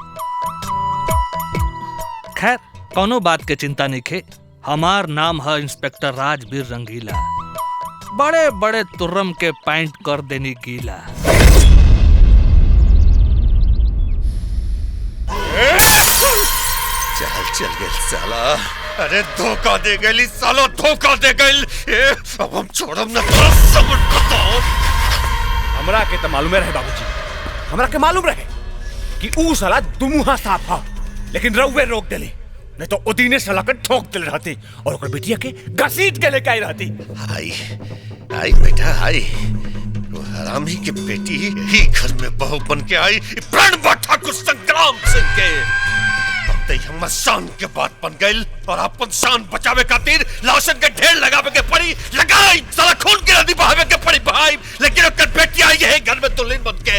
Speaker 13: खैर कोनो बात के चिंता नहीं खे। हमार नाम है इंस्पेक्टर राजवीर रंगीला। बड़े बड़े तुर्रम के पैंट कर देनी गीला।
Speaker 2: चल गए साला। अरे धोखा दे गई सालो, धोखा दे गई। अब हम छोड़म ना तो समझ बताओ।
Speaker 6: हमरा के तो मालूम रहे बाबूजी, हमरा के मालूम रहे कि ऊ साला दुमुहा साफ हा, लेकिन रउवे रोक देली, नहीं तो उदीने साला के ठोक देले रहती और ओकर बिटिया के घसीट के लेके आई रहती।
Speaker 2: आई आई बेटा आई। वो हरामी की बेटी ही घर में बहू बन के आई, प्राण ठाकुर संग्राम सिंह के। हमर शान के बात बन गई और अपन शान बचावे खातिर लाशन के ढेर लगावे के पड़ी, लगाई साला खून की नदी बहावे के पड़ी भाई। लेकिन ओकर बेटी आई है घर में दुल्हन बन के।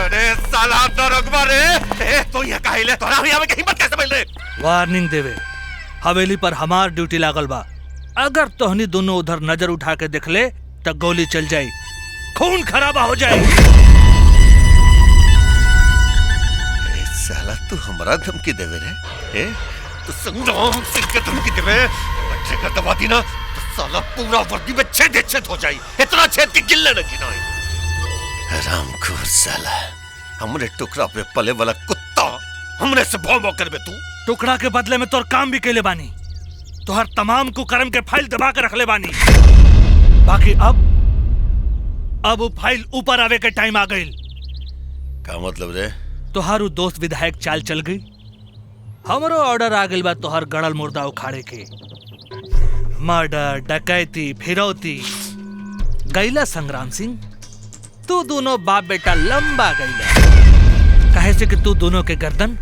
Speaker 2: अरे साला दरोगा रे, तो यहाँ काहे ले? तोरा यहाँ के हिम्मत कैसे मिल रे?
Speaker 13: वार्निंग देवे, हवेली पर हमार ड्यूटी लागल बा। अगर तोहनी दोनों उधर नजर उठा के देख ले तो गोली चल जाई, खून खराबा हो जाए।
Speaker 2: साला तू हमारा धमकी देवे रे? तू संग्राम सिंह के धमकी देवे? बच्चे का दबा दी ना तो साला पूरा वर्दी में छेद हो जाई। इतना छेद की गिल्ले न गिनाई। हरामखोर साला, हमरे टुकड़ा पे पले वाला कुत्ता हमरे से भौं कर बे तू।
Speaker 13: टुकड़ा के बदले में तोर काम भी केले बानी, तोहर तमाम कुकर्म के फाइल दबा के रख ले बानी। बाकी अब वो फाइल ऊपर आवे के टाइम आ गई।
Speaker 2: का मतलब रे?
Speaker 13: तोहारू दोस्त विधायक चाल चल गई, हमरो ऑर्डर आ गई बा तोहर गड़ल मुर्दा उखाड़े के। मर्डर, डकैती, फिरौती गईला संग्राम सिंह। तू दोनों बाप बेटा लंबा गईला, कहे से कि तू दोनों के गर्दन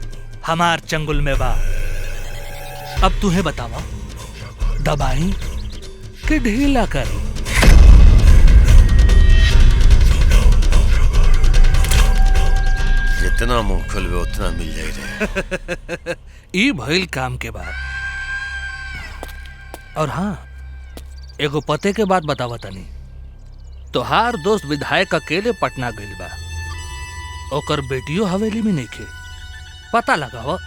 Speaker 13: हमार चंगुल में बा। अब तुम्हें बतावा, दबाई कि ढीला करी?
Speaker 2: जितना मुंह खुलवे उतना मिल जाई रे।
Speaker 13: ई भइल काम के बाद। और हाँ, एगो पते के बात बतावा तनी। तोहार दोस्त विधायक अकेले पटना गइल बा, ओकर बेटियो हवेली में नइखे। पता लगावा,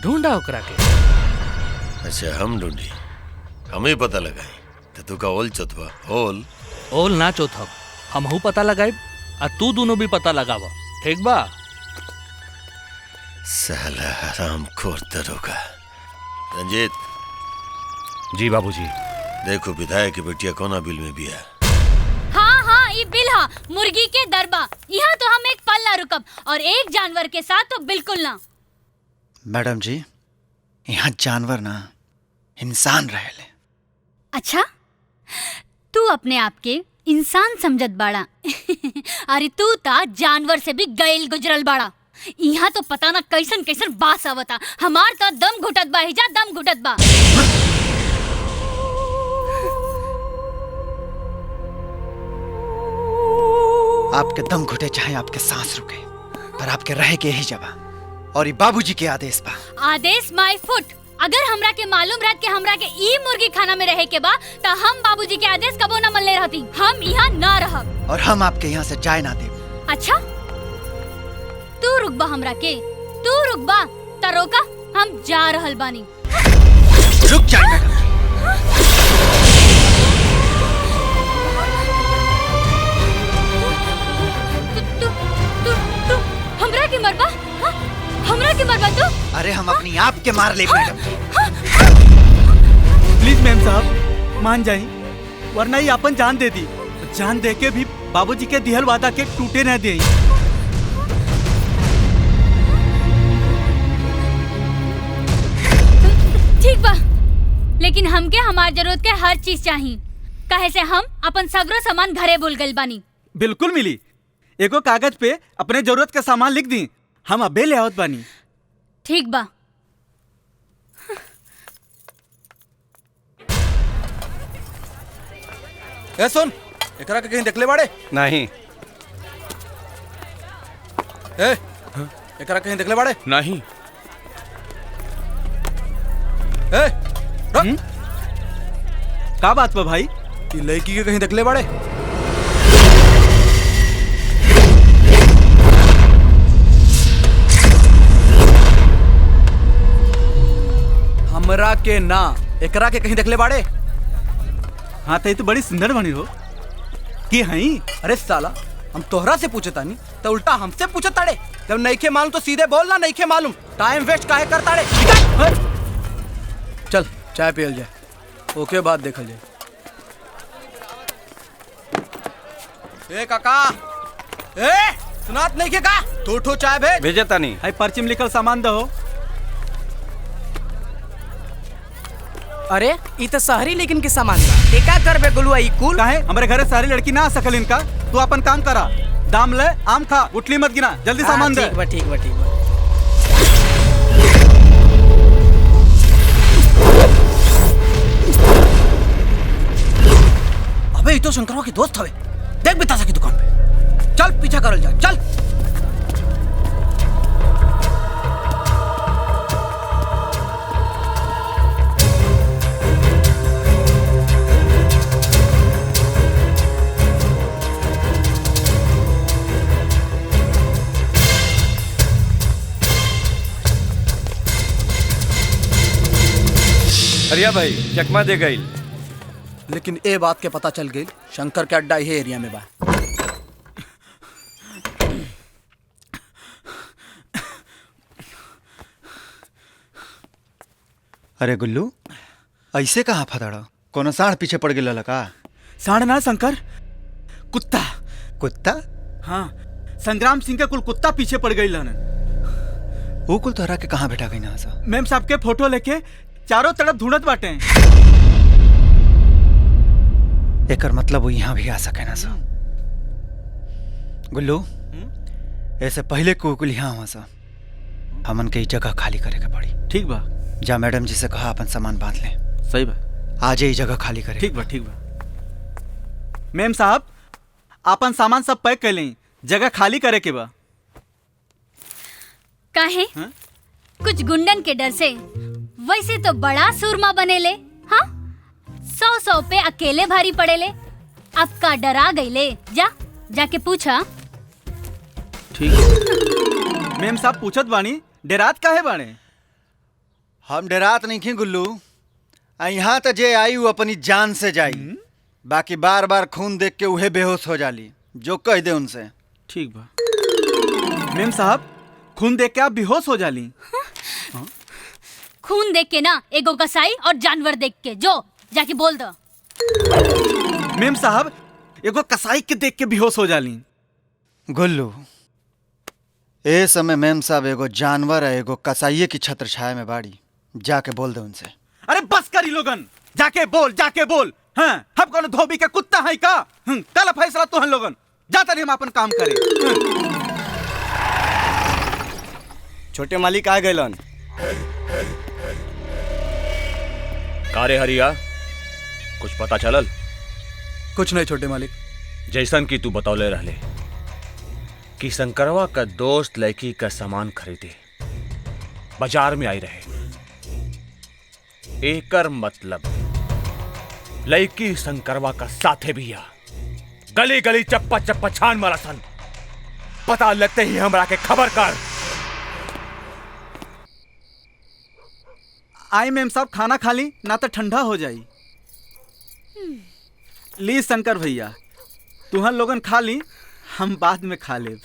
Speaker 13: ढूंढा ओकरा के।
Speaker 2: अच्छा हम ढूंढी, हम ही पता लगाई तो तू का ओल चोतवा?
Speaker 13: ओल ना चोथब, हमहू पता लगाई आ तू दोनों भी पता लगावा, ठीक बा?
Speaker 2: साला हरामखोर दरोगा। रंजीत।
Speaker 6: जी बाबूजी।
Speaker 2: देखो विधायक की बेटिया कोना बिल में भी है।
Speaker 4: हाँ हाँ ये बिल हा, मुर्गी के दरबा। यहाँ तो हम एक पल ना रुकब और एक जानवर के साथ तो बिल्कुल ना।
Speaker 9: मैडम जी, यहाँ जानवर ना इंसान रहेले।
Speaker 4: अच्छा तू अपने आप के इंसान समझत बाड़ा अरे तू ता जानवर से भी गैल गुजरल बाड़ा। यहाँ तो पता ना कैसन कैसन बास आवता। हमार तो दम घुटत बा, हिजा दम घुटत बा।
Speaker 9: आपके दम घुटे चाहे आपके सांस रुके, पर आपके रहे के यही जगह और ये बाबूजी के आदेश बा।
Speaker 4: आदेश माय फुट। अगर हमरा के मालूम रहत कि हमरा के ई मुर्गी खाना में रहे के बा त हम बाबूजी के आदेश कबो न मनले रहती। हम यहाँ ना रहब
Speaker 9: और हम आपके यहाँ से जाए ना दे।
Speaker 4: अच्छा तू रुकबा, हमरा के तू रुकबा त रोका, हम जा रहल बानी।
Speaker 9: रुक जाए मैडम।
Speaker 4: तू हमरा के मरबा? हमरा के मरबा तू?
Speaker 9: अरे हम अपनी आप के मार ले मैडम।
Speaker 10: प्लीज मैम साहब मान जाई, वरना ही अपन जान दे दी। जान दे के भी बाबूजी के दिहल वादा के टूटे न दे।
Speaker 4: ठीक बा, लेकिन हमके हमार जरूरत के हर चीज चाहिए, काहे से हम अपन सगरो सामान घरे भूल गइल बानी।
Speaker 10: बिल्कुल मिली। एगो कागज पे अपने जरूरत के सामान लिख दी, हम अबे ले आवत बानी।
Speaker 4: ठीक बा।
Speaker 11: ए सुन, एकरा के कहीं देखले बाड़े?
Speaker 6: नहीं।
Speaker 11: ए, एकरा कहीं देखले बाड़े?
Speaker 6: नहीं।
Speaker 11: ए, रुक।
Speaker 10: का बात बा भाई?
Speaker 11: ये लड़की के कहीं देखले बाड़े? हमरा के ना, एकरा के कहीं देखले बाड़े?
Speaker 10: हाँ तो बड़ी सुंदर बनी हो कि हई।
Speaker 11: अरे साला, हम तोहरा से पूछे तानी तो उल्टा हमसे पूछे ताड़े। जब नहीं के मालूम तो सीधे बोल ना, नहीं के मालूम। टाइम वेस्ट काहे कर ताड़े? चल चाय पियल जाए, ओके बाद देखल जाए। ए काका, ए सुनात नहीं के का? दो ठो चाय भेज।
Speaker 6: भेजे तानी।
Speaker 10: हाई पर्ची में लिखल सामान दो।
Speaker 15: अरे ये तो शहरी लेकिन के सामान का करबे गुलुआ ई कुल
Speaker 10: काहे? हमारे घरे सारी लड़की ना आ सकल इनका। तू अपन काम करा, दाम ले, आम खा, गुठली मत गिना, जल्दी सामान दे।
Speaker 15: ठीक बा ठीक बा ठीक बा।
Speaker 11: अबे ये तो शंकरवा के दोस्त हवे। देख बितासा की दुकान पे। चल पीछा करल जा, चल।
Speaker 6: अरिया भाई चकमा दे गई,
Speaker 11: लेकिन ए बात के पता चल गई शंकर के अड्डा ये एरिया में बा।
Speaker 9: अरे गुल्लू, ऐसे कहाँ फदाड़ा? कोनो साढ़ पीछे पड़ गया लका?
Speaker 10: साढ़ ना शंकर, कुत्ता।
Speaker 9: कुत्ता?
Speaker 10: हाँ, संग्राम सिंह के कुल कुत्ता पीछे पड़ गई लन।
Speaker 9: वो कुल तोहरा के कहाँ बैठा गई ना?
Speaker 10: मैम साहब के फोटो लेके चारों तरफ ढूंढत बाटे।
Speaker 9: एकर मतलब वो यहाँ भी आ सके ना सा। गुल्लू, ऐसे पहले कुल यहाँ हुआ सा, हमन के जगह खाली करे के पड़ी।
Speaker 10: ठीक बा।
Speaker 9: जा मैडम जी से कहा अपन सामान बांध ले।
Speaker 10: सही बा।
Speaker 9: आज ही जगह खाली करे।
Speaker 10: ठीक बा ठीक बा। मैम साहब अपन सामान सब पैक कर लें, जगह खाली करे के बा।
Speaker 4: काहे? कुछ गुंडन के डर से? वैसे तो बड़ा सूरमा बनेले। हाँ, 100 पे अकेले भारी पड़ेले। अब का डरा गईले? जाके पूछा।
Speaker 10: ठीक। मैम साहब पूछत बानी, डरात काहे बाने?
Speaker 9: हम डरात नहीं थे गुल्लू, यहाँ तो जे आई वो अपनी जान से जाई। बाकी बार बार खून देख के उहे बेहोश हो जाली, जो कह दे उनसे।
Speaker 10: ठीक बा। मैम साहब खून देख के आप बेहोश हो जाली?
Speaker 4: हाँ? खून देख के ना, एगो कसाई और जानवर देख के। जो जाके बोल दो।
Speaker 10: मैम साहब एगो कसाई के देख के बेहोश हो जाली।
Speaker 9: गुल्लू, ए समय मैम साहब एगो जानवर है, एगो कसाईये की छत्र छाया में बाड़ी। जाके बोल दे उनसे।
Speaker 10: अरे बस करी लोगन, जाके बोल हाँ, हम कौन धोबी के कुत्ता है का? कल फैसला तुहन लोगन, जाता नहीं हम अपन काम करे।
Speaker 16: छोटे मालिक आ गए।
Speaker 6: कारे हरिया, कुछ पता चलल?
Speaker 10: कुछ नहीं छोटे मालिक।
Speaker 6: जैसन की तू बतौले रहले कि शंकरवा का दोस्त लड़की का सामान खरीदे बाजार में आई रहे, एकर मतलब लड़की शंकरवा का साथे भी है। गली गली चप्पा चप्पा छान मारा सन, पता लगते ही हमरा के खबर कर।
Speaker 10: आई मैम साहब, खाना खा ली ना तो ठंडा हो जाई। ली शंकर भैया, तुहन लोगन खा ली, हम बाद में खा लेब।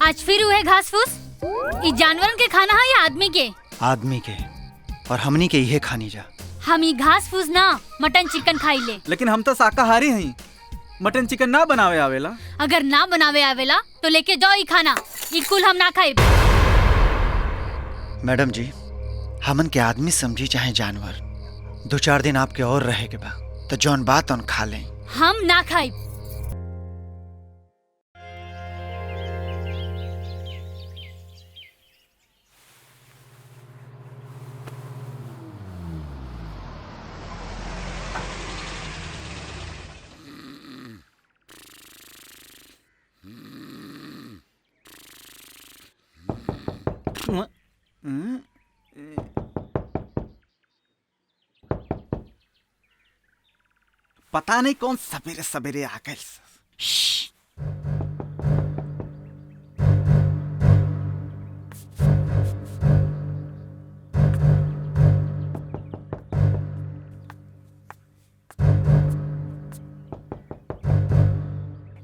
Speaker 4: आज फिर हुए घास फूस? ई जानवरन के खाना है या आदमी के?
Speaker 9: आदमी के, और हमनी के इहे खानी जा।
Speaker 4: हम ई घास फूस ना मटन चिकन खाई ले।
Speaker 10: लेकिन हम तो शाकाहारी हैं, मटन चिकन ना बनावे आवेला।
Speaker 4: अगर ना बनावे आवेला तो लेके जाओ ई खाना, ई कुल हम ना खाए।
Speaker 9: मैडम जी, हमन के आदमी समझी चाहे जानवर, 2-4 दिन आपके और रहे के बा तो जौन बात उन खा लें।
Speaker 4: हम ना खाए।
Speaker 10: पता नहीं कौन सवेरे सवेरे आ गए।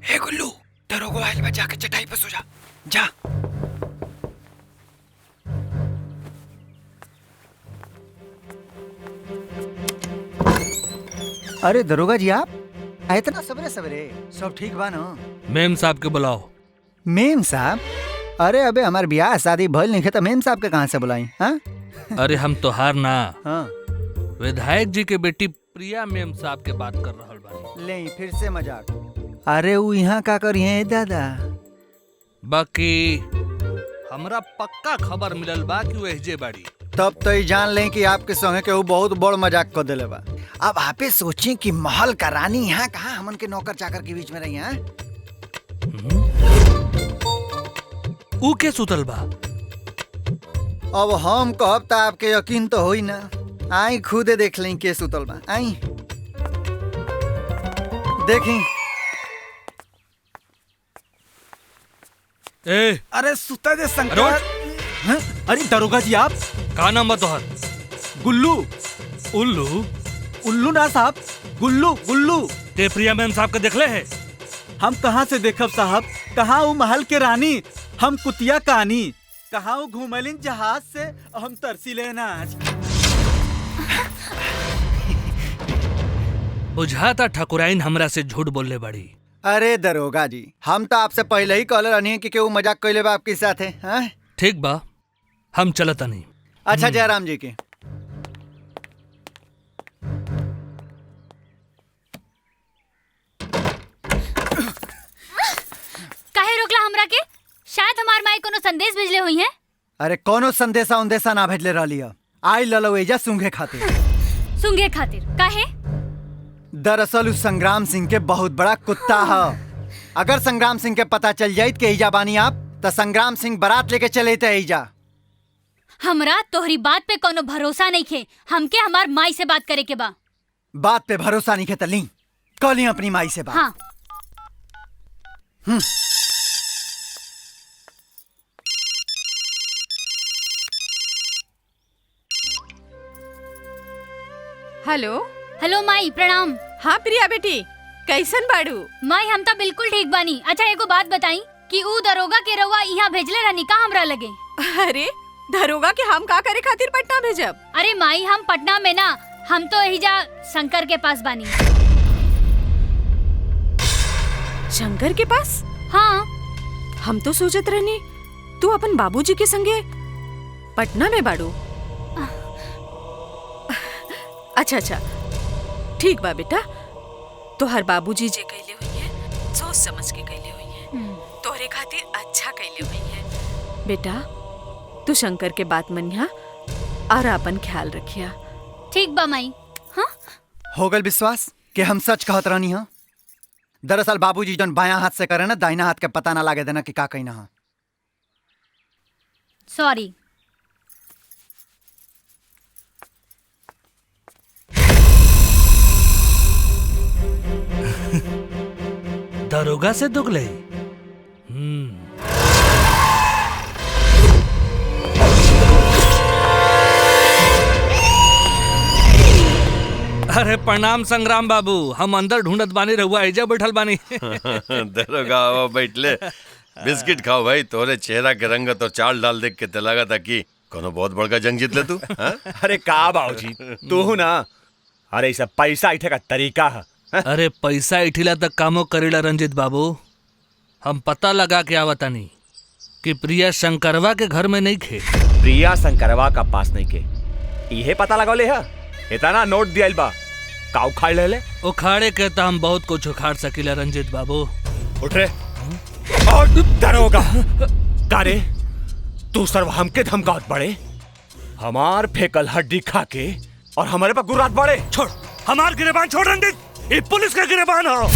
Speaker 9: हे गुल्लू, दरोगा आइल बा, जाके चटाई पे सो जा। जा। अरे दरोगा जी, आप इतना सवेरे सवेरे? सब ठीक बा ना?
Speaker 13: मेम साहब के बुलाओ।
Speaker 9: मेम साहब? अरे अबे हमार ब्याह शादी भइल नहीं है तो मेम साहब के कहाँ से बुलाई? हाँ?
Speaker 13: अरे हम तो हार ना,
Speaker 9: हाँ।
Speaker 13: विधायक जी के बेटी प्रिया मेम साहब के बात कर रहल बानी।
Speaker 9: ले फिर से मजाक। अरे वो यहाँ का करिए दादा?
Speaker 13: बाकी हमरा पक्का खबर मिलल बा कि वो एहजे बाड़ी।
Speaker 9: तब तो जान लें कि आपके संगे के वो बहुत बड़ मजाक कर दिले बा। अब आपे सोचें कि महल का रानी यहाँ कहाँ हमन के नौकर चाकर के बीच में रही है।
Speaker 13: ऊ के सुतल बा?
Speaker 9: अब हम कहब तो आपके यकीन तो होई ना। आई खुदे देख लें के सुतल बा। आई देखी।
Speaker 13: ए,
Speaker 10: अरे सुता दे शंकर। अरे दरोगा जी, आप
Speaker 13: का नाम बा तोहर?
Speaker 10: गुल्लू।
Speaker 13: उल्लू?
Speaker 10: उल्लू ना साहब, गुल्लू गुल्लू।
Speaker 13: ते प्रिया मैम साहब के देखले है?
Speaker 10: हम कहाँ से देखब साहब? कहाँ वो महल के रानी, हम कुतिया कहानी। कहाँ वो घूमलिन जहाज से, हम तरसी लेना।
Speaker 13: बुझाता ठकुराइन हमरा से झूठ बोलले बड़ी।
Speaker 9: अरे दरोगा जी, हम तो आपसे पहले ही कॉलर रहनी कि केहू मजाक कैले बा आपके साथ है।
Speaker 13: ठीक बा, हम चलता नहीं।
Speaker 9: अच्छा जयराम जी के।
Speaker 4: काहे रोकला हमरा के? शायद हमार माई कोनो संदेश भेजले हुई है।
Speaker 9: अरे कोनो संदेशा उन्देशा ना भेजले रहली है। आई ललो एजा सूंघे खातिर।
Speaker 4: सूंघे खातिर काहे?
Speaker 9: दरअसल उस संग्राम सिंह के बहुत बड़ा कुत्ता है। अगर संग्राम सिंह के पता चल जाये कि एजा बानी आप, तो संग्राम सिंह बारात लेके चले थे एजा।
Speaker 4: हमरा तोहरी बात पे कोनो भरोसा नहीं खे। हमके हमार माई से बात करे के बा।
Speaker 9: बात पे भरोसा नहीं खे तली कॉली अपनी माई से बात।
Speaker 4: हाँ।
Speaker 7: हेलो।
Speaker 4: हेलो माई, प्रणाम।
Speaker 7: हाँ प्रिया बेटी, कैसन बाड़ू?
Speaker 4: माई हम तो बिल्कुल ठीक बानी। अच्छा एगो बात बताई कि ऊ दरोगा के रउआ यहाँ भेजले रहनी का हमरा लगे?
Speaker 7: अरे दरोगा के हम का करे खातिर पटना भेजब?
Speaker 4: अरे माई, हम पटना में ना, हम तो एहिजा शंकर के पास बानी।
Speaker 7: शंकर के पास?
Speaker 4: हाँ।
Speaker 7: हम तो सोचत रहनी तू अपन बाबूजी के संगे पटना में बाड़ू। अच्छा अच्छा ठीक बा बेटा, तोहर बाबूजी जे कैले हुई है सोच समझ के कैले हुई है, तोहरे खातिर अच्छा कैले हुई है। बेटा तू शंकर के बात मनिया और अपन ख्याल रखिया।
Speaker 4: ठीक बा माई। हाँ
Speaker 9: हो गल विश्वास कि हम सच कहत रहनी हा। दरअसल बाबूजी जन बायां हाथ से करे ना, दाहिना हाथ के पता ना लागे देना कि का कहना हा।
Speaker 4: सॉरी।
Speaker 13: दरोगा से दुगले। अरे प्रणाम संग्राम बाबू, हम अंदर ढूंढत बानी, रहुआ एजा बैठल बानी।
Speaker 2: दरोगा आओ बैठले, बिस्किट खाओ भाई। तोरे चेहरा के रंगत और चाल डाल देख के लगा था कि कोनो बहुत बड़का जंग जीत ले तू।
Speaker 6: अरे का बाबूजी तू ना, अरे सब पैसा इठे का तरीका है।
Speaker 13: अरे पैसा इठिला तक कामो करेला रंजित बाबू। हम पता लगा के आवतानी कि प्रिया शंकरवा के घर में नहीं खे।
Speaker 6: प्रिया शंकरवा का पास नहीं के, इहे पता लगौले है। इतना नोट दिया बा, का उखाड़ ले?
Speaker 13: उखाड़े के तो हम बहुत कुछ उखाड़ सकीला रंजित बाबू।
Speaker 6: उठ रे और दरोगा कारे, तू सर्व हमके धमकावत बड़े, हमार फेकल हड्डी खा के और हमारे पर गुर्रात बड़े।
Speaker 13: छोड़ हमार गिरेबान, छोड़ रंजित, ये पुलिस का गिरेबान हो।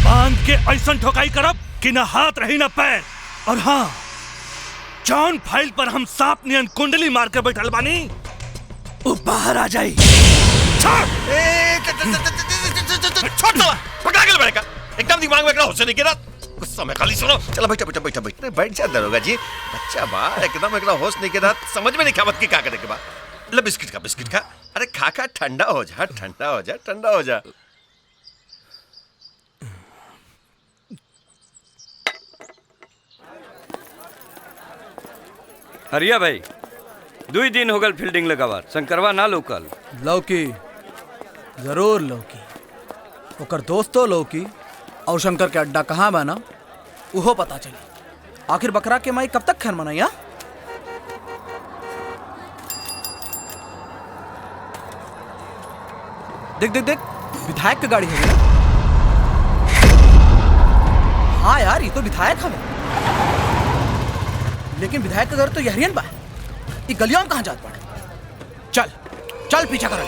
Speaker 13: बांध के ऐसा ठोकाई करब कि न हाथ रही न पैर। और हाँ, जॉन फाइल पर हम सांप नियन कुंडली मार के बैठल बानी, वो बाहर आ जाई।
Speaker 2: छोड़ दो, पकड़ा के बैठा, एकदम दिमाग में होश नहीं गिरा। गुस्सा में खाली सुनो। चलो बैठा बैठा बैठा बैठा बैठ जा दरोगा जी, बच्चा बा एकदम होश नहीं गिरा, समझ में नहीं खावत की क्या करे के बा। ले बिस्किट खा, बिस्किट खा। अरे खा खा, ठंडा हो जा, ठंडा हो जा, ठंडा हो जा।
Speaker 17: हरिया भाई, 2 दिन हो गल फील्डिंग लगावार, शंकरवा ना लोकल।
Speaker 11: लौकी जरूर लौकी, ओकर दोस्तों लौकी और शंकर के अड्डा कहाँ बना उहो पता चली। आखिर बकरा के माई कब तक खैर मनाई? देख देख देख, विधायक की गाड़ी है। हाँ यार, ये तो विधायक हमें, लेकिन विधायक का घर तो यहरियन बा। ये गलियों में कहाँ जात पड़े? चल चल पीछा कर।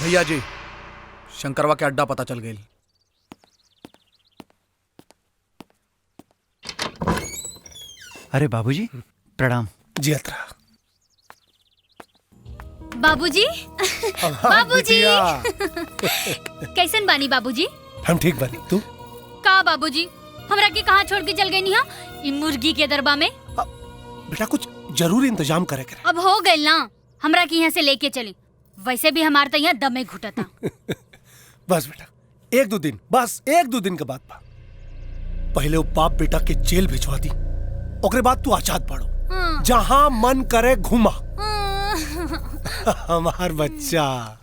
Speaker 11: भैया जी, शंकरवा के अड्डा पता चल गई।
Speaker 9: अरे बाबूजी प्रणाम।
Speaker 1: जी अतरा।
Speaker 4: बाबूजी बाबूजी कैसन बानी बाबूजी?
Speaker 1: हम ठीक बानी, तू?
Speaker 4: का बाबूजी हमरा के कहाँ छोड़ के चल गई निहा? ई मुर्गी के दरबा में।
Speaker 1: बेटा कुछ जरूरी इंतजाम करे करे।
Speaker 4: अब हो गई ना, हमरा के यहाँ से लेके चली। वैसे भी हमार तो यहाँ दमे घुटता।
Speaker 1: बस बेटा 1-2 दिन, बस 1-2 दिन के बाद पहले वो बाप बेटा के जेल भिजवा दी, ओकरे बाद तू आजाद पढ़ो, जहां मन करे घुमा। हमार बच्चा।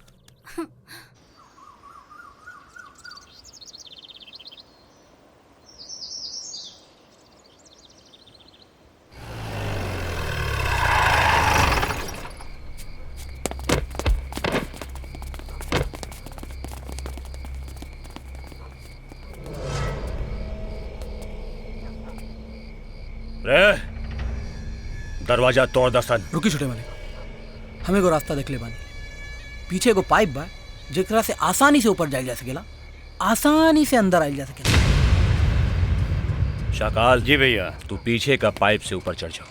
Speaker 6: दरवाजा तोड़ दसन।
Speaker 11: रुकी छोटे मालिक, हमें को रास्ता देख ले बानी। पीछे को पाइप बा जेकरा से आसानी से ऊपर जाइल जा सकेला, आसानी से अंदर आइल जा सकेला।
Speaker 6: शाकाल जी भैया, तू पीछे का पाइप से ऊपर चढ़ जाओ।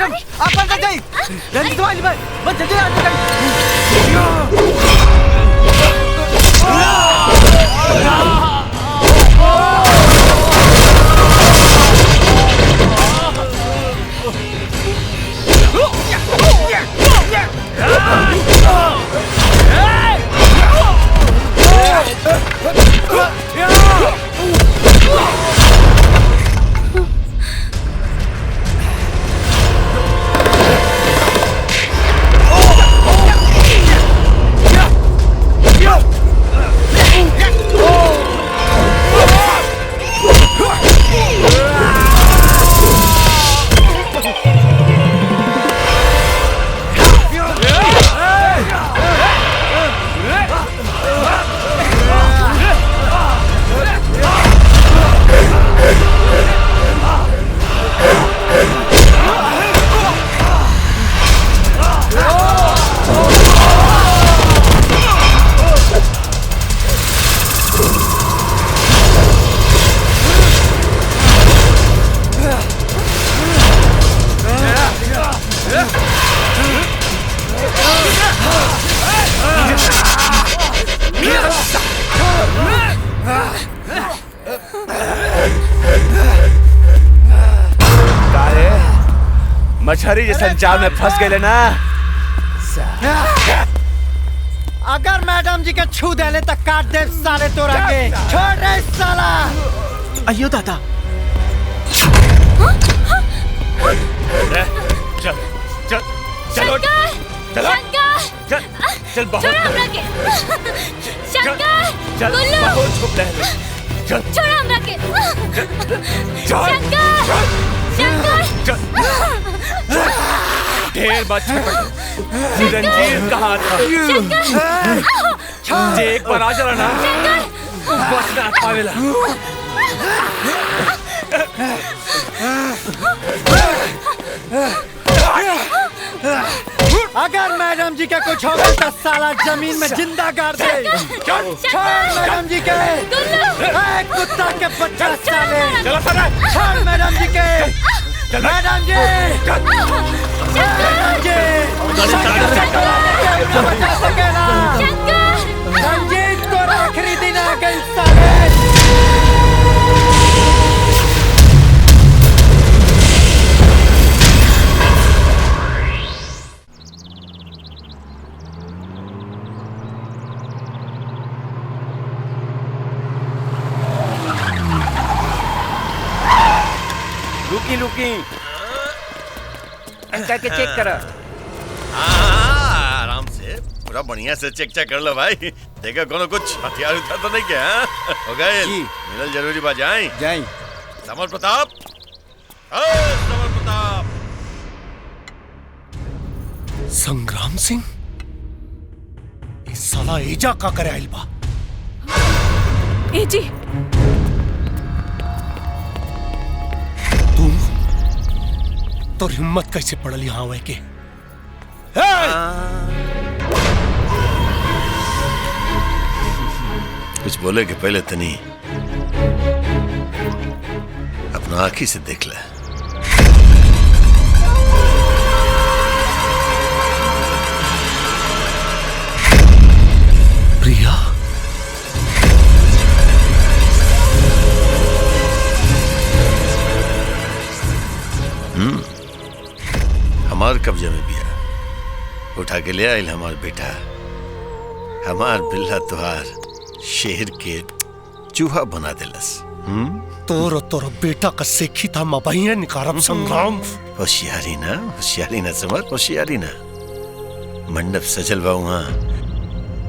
Speaker 9: मैडम आप अंदर जाइए। जल्दी तो आइए भाई, बस जल्दी अंदर जाइए।
Speaker 6: मछली जैसा जाल में फंस गए ना।
Speaker 9: अगर मैडम जी के छू देले तक काट दे साले तो रखे। छोड़ रे साला। अयो दादा।
Speaker 6: चल चल चलो चलो चल चल बहुत चल बहुत छुप रहे चल
Speaker 4: छोड़ हमरा के शंकर
Speaker 6: ढेर बात रंजीर कहाँ था? एक बार आ जरा ना बस ना पावेला।
Speaker 9: अगर मैडम जी का कुछ होगा तो साला जमीन में जिंदा गाड़ दे। छोड़ मैडम जी के कुत्ता के बच्चा साले। छोड़ मैडम जी के। मैडम जी मैडम जी बचा सकेला। रंजीत को आखिरी दिन आ गई साले।
Speaker 17: रुकी रुकी इनका के चेक करा।
Speaker 2: आराम से पूरा बढ़िया से चेक कर लो भाई। देखो कोनो कुछ हथियार उठा तो नहीं क्या? हो गए मिलल जरूरी बा। जाए समर प्रताप, समर प्रताप।
Speaker 1: संग्राम सिंह इस साला एजा का करे आइल बा।
Speaker 7: ए जी
Speaker 1: तो हिम्मत कैसे पड़ल यहाँ आवे के?
Speaker 2: कुछ बोले के पहले तनी अपना आंखी से देख ले।
Speaker 1: प्रिया
Speaker 2: हमार कब्जे में बिया उठा के ले आइल हमार बेटा। हमार बिल्ला तुहार शेर के चूहा बना देलस।
Speaker 1: तोरो बेटा का सेखी था मबहिया निकारम संग्राम।
Speaker 2: होशियारी ना समर, होशियारी ना। मंडप सजल बा वहाँ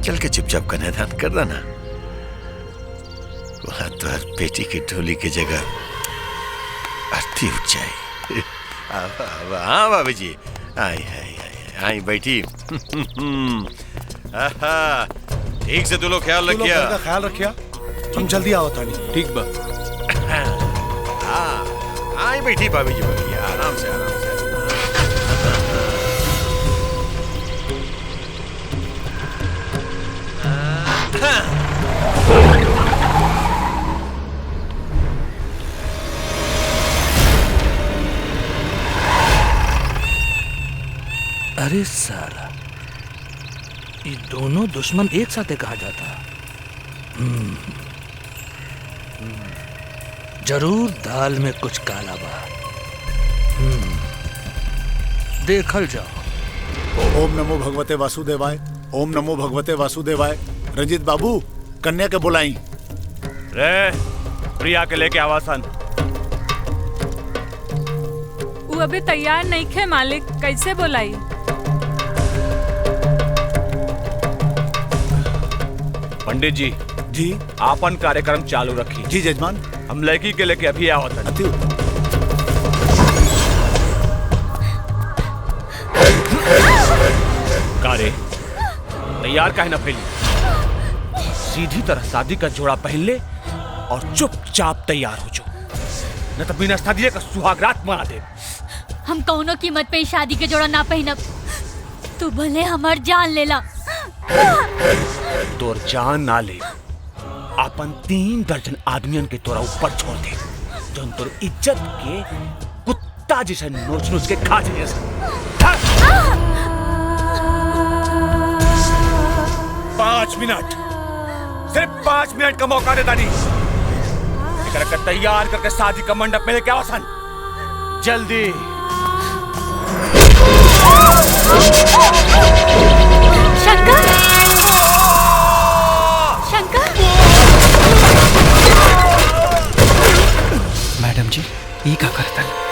Speaker 2: चल के चुपचाप कन्यादान कर देना। वहाँ तुहार बेटी की ढोली की जगह आरती उठ जाए। हाँ भाभी जी आई बैठी। ठीक से तू लोग ख्याल रखिया।
Speaker 1: ख्याल रखिया। हम जल्दी आओ तानी।
Speaker 13: ठीक बा।
Speaker 2: आई बैठी भाभी जी बैठी आराम से आराम से।
Speaker 13: अरे साला, ये दोनों दुश्मन एक साथ कहा जाता। जरूर दाल में कुछ काला बा। देखल जाओ।
Speaker 14: ओम नमो भगवते वासुदेवाय, ओम नमो भगवते वासुदेवाय। रंजीत बाबू, कन्या के बुलाई।
Speaker 6: रे प्रिया के लेके आवासन।
Speaker 18: वो अभी तैयार नहीं थे मालिक, कैसे बोलाई?
Speaker 6: पंडित जी जी आपन कार्यक्रम चालू रखी।
Speaker 14: जी जजमान।
Speaker 6: हम लड़की के लेके अभी आवतन। कारे तैयार काहे ना फैली? सीधी तरह शादी का जोड़ा पहन ले और चुपचाप तैयार हो जाओ, न तो बिना शादी का सुहागरात मना दे।
Speaker 4: हम कौनो कीमत पे शादी के जोड़ा ना पहनब। तू भले हमार जान लेला।
Speaker 6: तोर जान ना ले, अपन 3 दर्जन आदमियन के तोरा ऊपर छोड़ दे, जो तोर इज्जत के कुत्ता जैसे नोच नोच के खा जाए। 5 मिनट, सिर्फ 5 मिनट का मौका देता नहीं। तैयार करके शादी का मंडप में लेके आवासन जल्दी।
Speaker 4: शंकर, शंकर।
Speaker 9: मैडम जी, ये क्या करता है?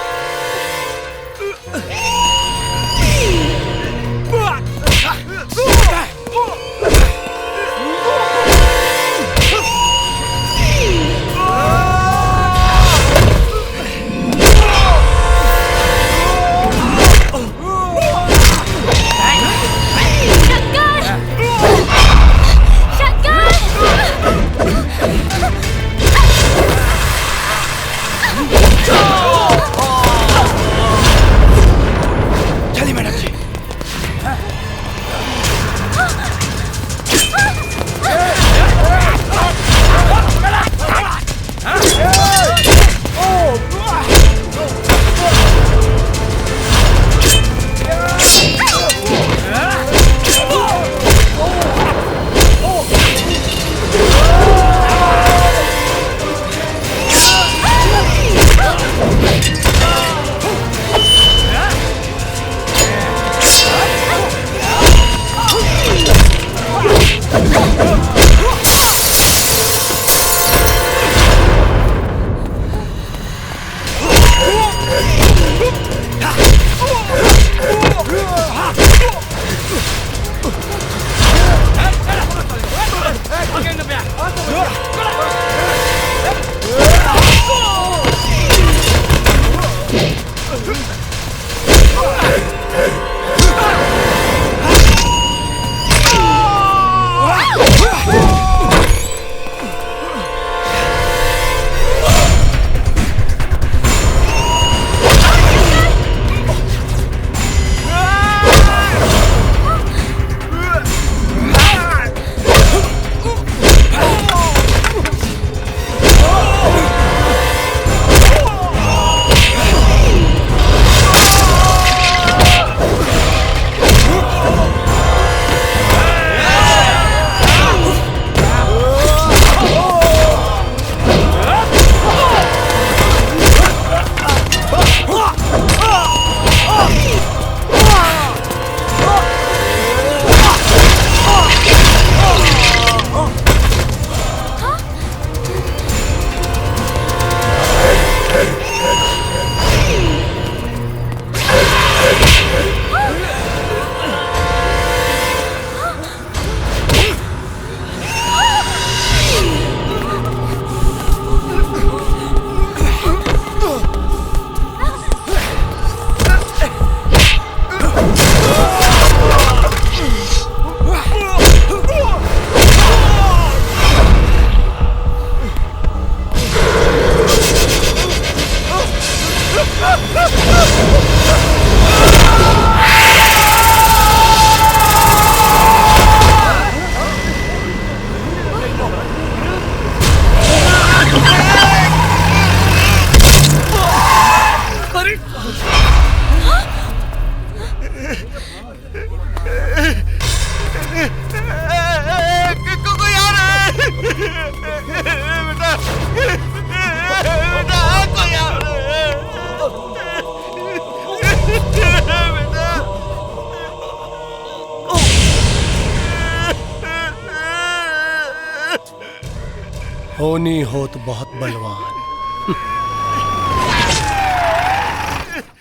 Speaker 1: होनी होत बहुत बलवान।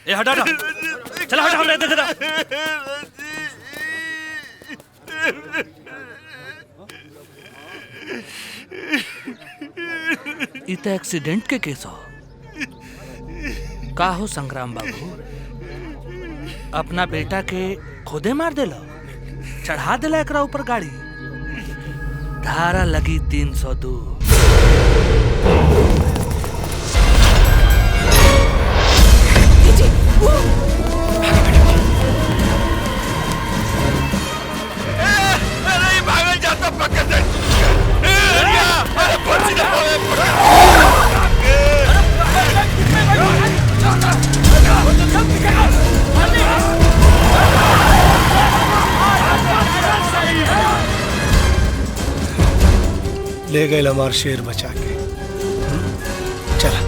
Speaker 13: ए हटा हटा, चला हटा हटा इधर हटा। ई तो एक्सीडेंट के केस हो। का हो संग्राम बाबू, अपना बेटा के खुदे मार देला, चढ़ा देला एकरा ऊपर गाड़ी। धारा लगी 302।
Speaker 2: भागल जाता पकड़ दे।
Speaker 1: ले गए हमार शेर बचा के। चला।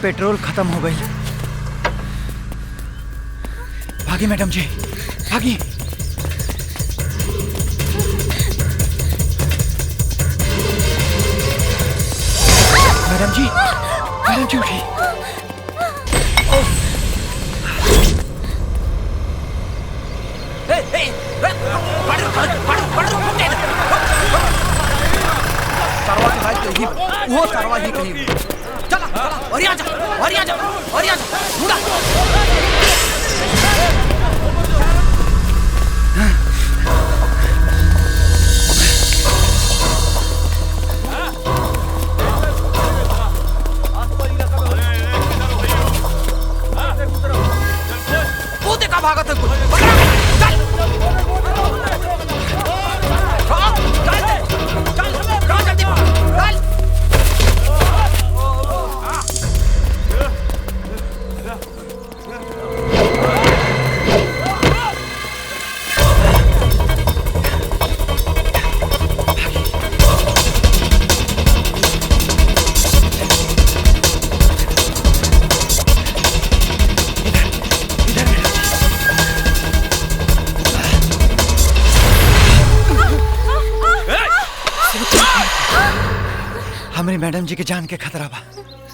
Speaker 9: पेट्रोल खत्म हो गई। भागी मैडम जी, भागी। मैडम जी उठी।
Speaker 15: वो सरवा ही कहीं। चला और यहाँ जा मुड़ा। वो देखा भागा था
Speaker 9: हमारी मैडम जी के जान के खतरा बा।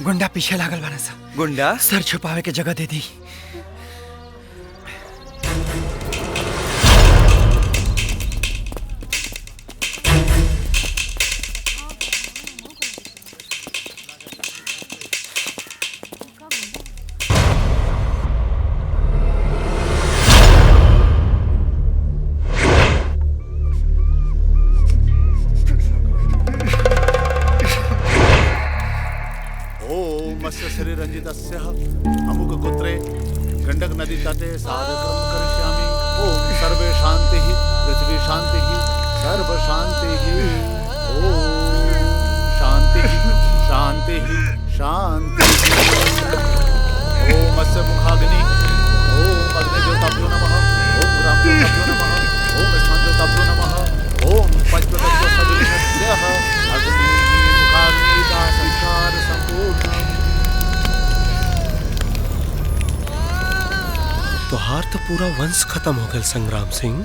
Speaker 9: गुंडा पीछे लागल बाना सा।
Speaker 17: गुंडा
Speaker 9: सर छुपावे के जगह दे दी।
Speaker 14: परिसरे रंजितस्य अमुक गोत्रे गंडक नदी तटे साधकं करिष्यामि। ओम सर्वे शांति पृथ्वी शांति सर्व शांति। ओम शांति शांति शांति। ओम अस्य मुखाग्नि। ओम अग्निदेवताभ्यो नमः। ओम रामदेवताभ्यो नमः। ओम स्मदेवताभ्यो नमः। ओम पंचतत्व सदृशस्यः अग्नि मुखाग्निदा संसार संपूर्ण।
Speaker 1: तोहार तो पूरा वंश खत्म हो गया संग्राम सिंह।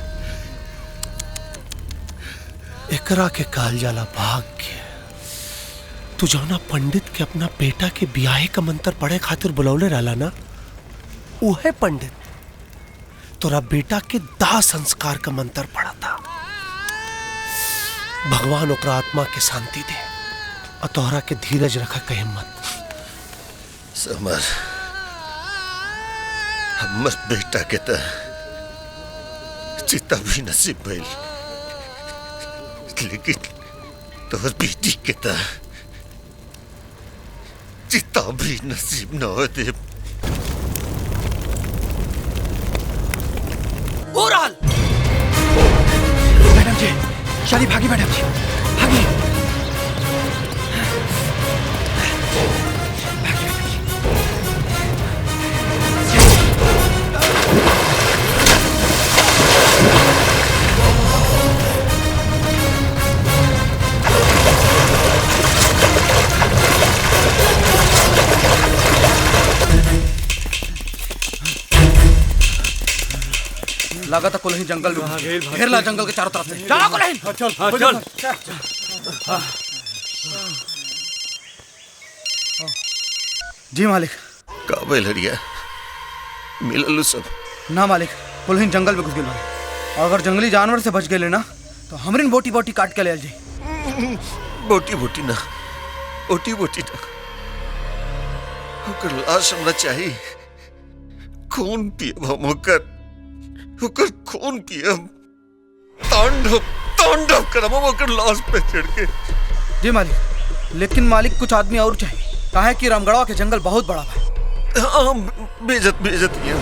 Speaker 1: एकरा के काल जाला भाग्य। तू जौना पंडित के अपना बेटा के ब्याहे का मंत्र पढ़े खातिर बुलौले रहला ना, उहे पंडित तोरा बेटा के दाह संस्कार का मंत्र पढ़ा था। भगवान ओकरा आत्मा के शांति दे और तोहरा के धीरज रखा के हिम्मत।
Speaker 2: समर हमर बेटा के त चिता भी नसीब भइल, लेकिन तोहर बेटी के त चिता भी नसीब न हो दे।
Speaker 9: ओरल मैडम जी, चलिए भागी मैडम जी, भागी।
Speaker 11: लगा था कुलहीन जंगल में घेर ला, जंगल के चारों तरफ से। चलो कुलहीन,
Speaker 13: चल
Speaker 11: चल। जी मालिक।
Speaker 2: काबे लड़िया मिललू सब
Speaker 11: ना मालिक, कुलहीन जंगल में घुस गए। अगर जंगली जानवर से बच गए ना तो हमरिन बोटी बोटी काट के ले जाए।
Speaker 2: बोटी बोटी ना, बोटी बोटी ना, ओकर लाश हमरा चाहिए। खून पियब हम ओकर खून पियब। तांडव तांडव करब हम ओकर लाश पे चढ़ के।
Speaker 11: जी मालिक, लेकिन मालिक कुछ आदमी और चाहिए। काहे कि रामगढ़वा के जंगल बहुत बड़ा है।
Speaker 2: हाँ, बेइज्जत ये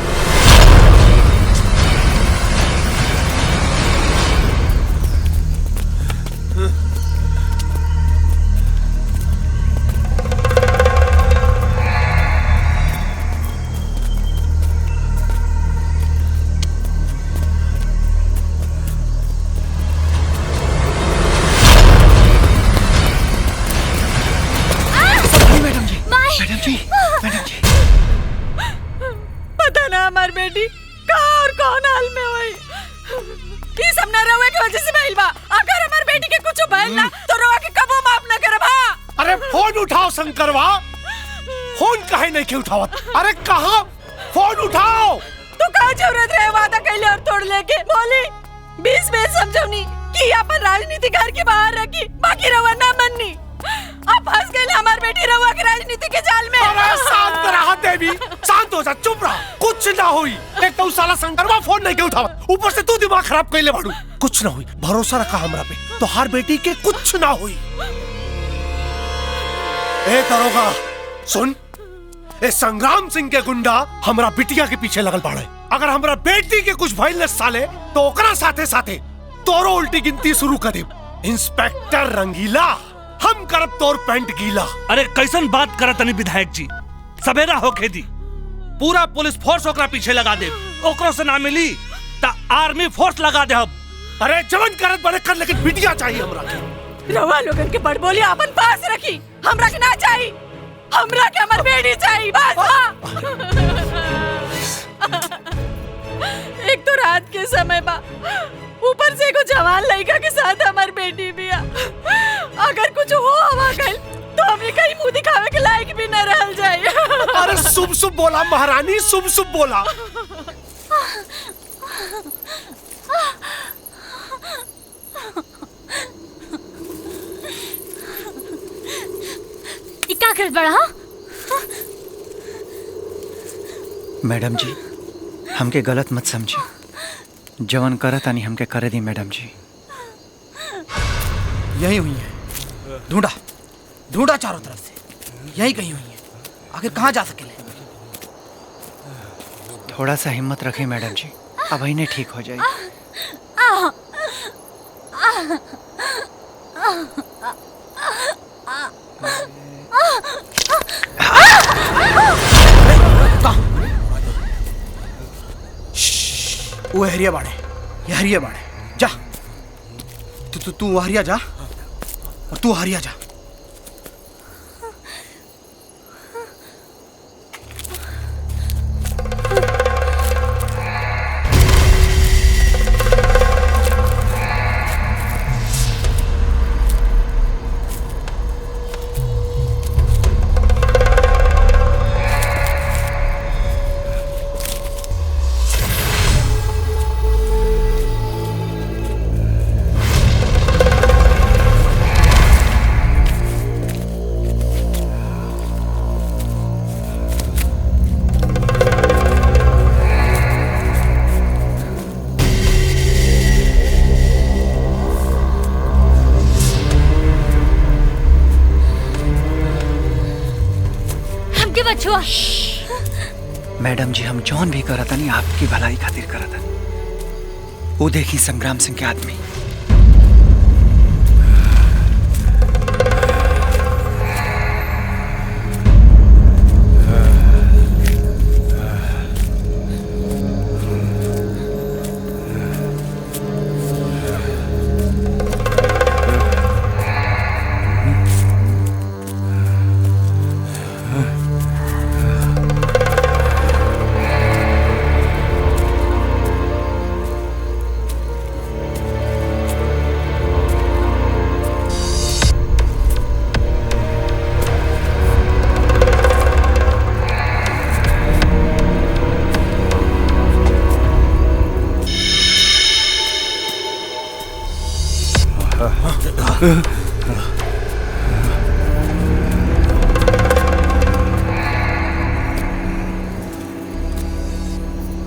Speaker 7: पता ना हमार बेटी कहाँ और कौन हाल में हुई। ये सब ना रवा की वजह से भइल बा। अगर हमार बेटी के कुछ भइल ना तो रवा के कबो माफ ना करब। हां,
Speaker 1: अरे फोन उठाओ शंकरवा, फोन काहे नहीं के उठावत? अरे कहाँ फोन उठाओ।
Speaker 7: तो कहाँ जरूरत रहे वादा कैले और तोड़ लेके बोली। 20 में समझौनी कि अपन राजनीति घर के बाहर रखी, बाकी रवा ना मननी। अब फंस गए हमार बेटी रवा के राजनीति के जाल में।
Speaker 1: अरे शांत रहा देवी, शांत हो जा, चुप रहा, कुछ ना हुई। एक तो साला शंकरवा फोन नहीं के उठावत, ऊपर से तू दिमाग खराब कैले बाड़ू। कुछ ना हुई, भरोसा रखा हमरा पे, तो हर बेटी के कुछ ना हुई। ए दरोगा सुन, ए संग्राम सिंह के गुंडा हमरा बिटिया के पीछे लगल बाड़े। अगर हमरा बेटी के कुछ भइल न साले तो ओकरा साथे साथे तोरो उल्टी गिनती शुरू कर दे। इंस्पेक्टर रंगीला, हम करब तोर पैंट गीला।
Speaker 13: अरे कैसन बात करत तनी विधायक जी, सवेरा होके दी, पूरा पुलिस फोर्स ओकरा पीछे लगा दे। ओकरो से ना मिली ता आर्मी फोर्स लगा दे।
Speaker 1: अरे जवन करत बड़े कर, लेकिन बिटिया चाहिए हमरा के।
Speaker 7: रवा लोगन के बड़ बोली अपन पास रखी, हमरा के ना चाहिए। हमरा के हमर बेटी चाहिए बस। एक तो रात के समय बा, ऊपर से एगो जवान लड़का के साथ हमार बेटी भी आ। अगर कुछ हो हवा गइल तो हमें कहीं मुंह दिखावे के लायक भी न रहल जाए।
Speaker 1: अरे शुभ शुभ बोला महारानी, शुभ शुभ बोला।
Speaker 4: क्या कर बड़ा?
Speaker 9: मैडम जी, हमके गलत मत समझी, जवन करत आनी हमके करे दी मैडम जी।
Speaker 11: यही हुई है, ढूंढा ढूंढा चारों तरफ से, यही कहीं हुई है।
Speaker 15: आखिर कहाँ जा सकेले?
Speaker 9: थोड़ा सा हिम्मत रखें मैडम जी, अब इन्हें ठीक हो जाएगी।
Speaker 15: वो हरिया बाड़े, ये हरिया बाड़े। जा तू हरिया जा और तू हरिया जा। मैडम जी, हम जौन भी करत नहीं आपकी भलाई खातिर करत हनी। वो देखी संग्राम सिंह के आदमी।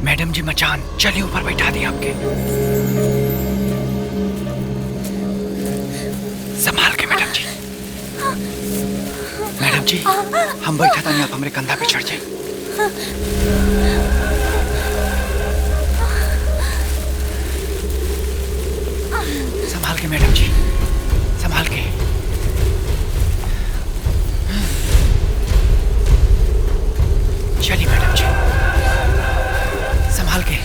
Speaker 15: मैडम जी मचान चलिए ऊपर बैठा दिए आपके। संभाल के मैडम जी। मैडम जी हम बैठा था, आप हमारे कंधा पे चढ़ जाए। संभाल के मैडम जी, संभाल के। चलिए मैडम जी, संभाल के।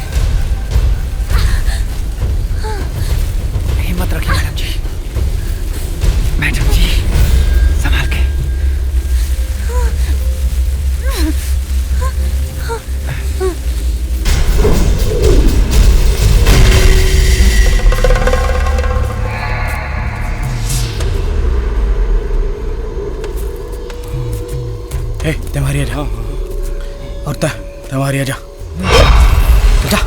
Speaker 15: हिम्मत रखिए मैडम जी। मैडम जी संभाल के। तुम्हारी जा और तुम्हारी जा जा।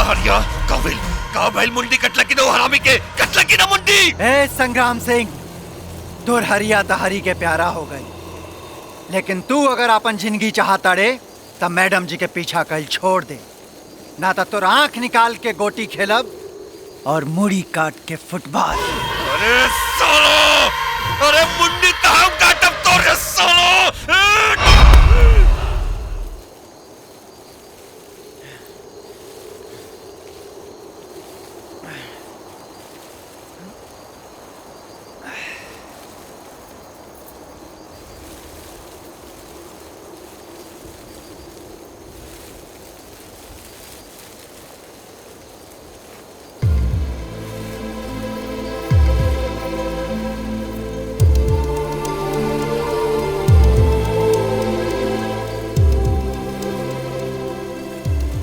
Speaker 2: हरिया काबिल मुंडी कटला की दो हरामी के कटला की ना मुंडी।
Speaker 9: ए संग्राम सिंह, तोर हरिया तहरी के प्यारा हो गई, लेकिन तू अगर अपन जिंदगी चाहता रे तब मैडम जी के पीछा कल छोड़ दे, ना तो तोर आंख निकाल के गोटी खेलब और मुड़ी काट के फुटबॉल।
Speaker 2: अरे सालो, अरे मुंडी कहाँ काटब तोरे सालो।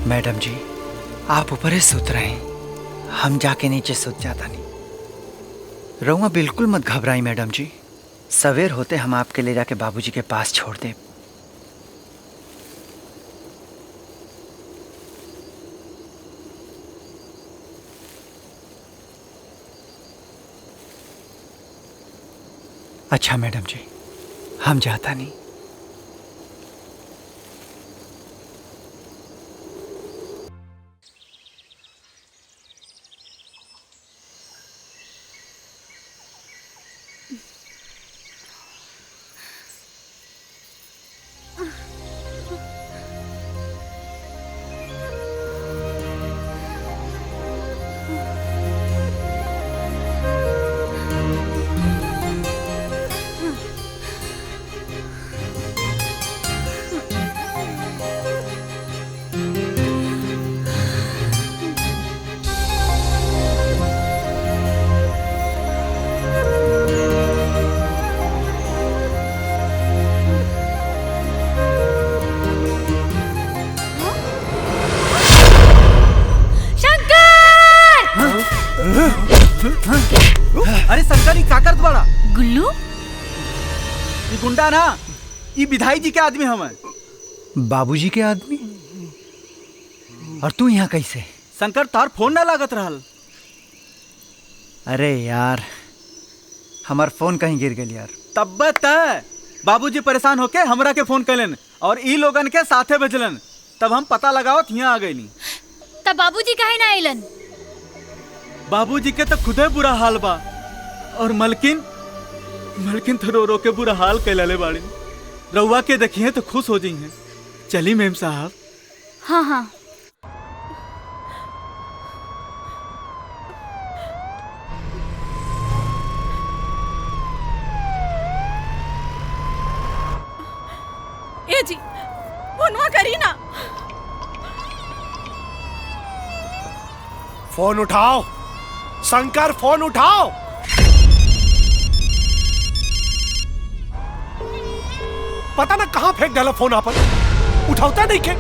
Speaker 9: मैडम जी, आप ऊपर ही सुत रहे हैं, हम जाके नीचे सुत जाता नहीं। रहुआ बिल्कुल मत घबराई मैडम जी, सवेर होते हम आपके ले जाके बाबूजी के पास छोड़ दे। अच्छा मैडम जी, हम जाता नहीं।
Speaker 10: अरे शंकर, ई का करत बड़ा?
Speaker 4: गुल्लू,
Speaker 10: ई गुंडा ना, ई विधाई जी के आदमी हमें।
Speaker 9: बाबूजी के आदमी? और तू यहाँ कैसे?
Speaker 10: शंकर, तार फोन ना लागत रहल।
Speaker 9: अरे यार, हमार फोन कहीं गिर गया यार।
Speaker 10: तब तय बाबूजी परेशान होके हमरा के फोन कैलन और ई लोगन के साथे भेजलन, तब हम पता लगावत यहाँ आ गईनी।
Speaker 4: तब बाबूजी काहे ना आइलन?
Speaker 10: बाबूजी के तो खुदे बुरा हाल बा, और मलकिन तो रो रो के बुरा हाल कैलले बाड़ी। रउआ के देखिए तो खुश हो जाइए। चली मेम साहब।
Speaker 4: हाँ हाँ।
Speaker 7: ए जी, फोनवा करी ना।
Speaker 1: फोन उठाओ शंकर, फोन उठाओ। पता ना कहां फेंक डाला फोन आपन, उठाता नहीं के।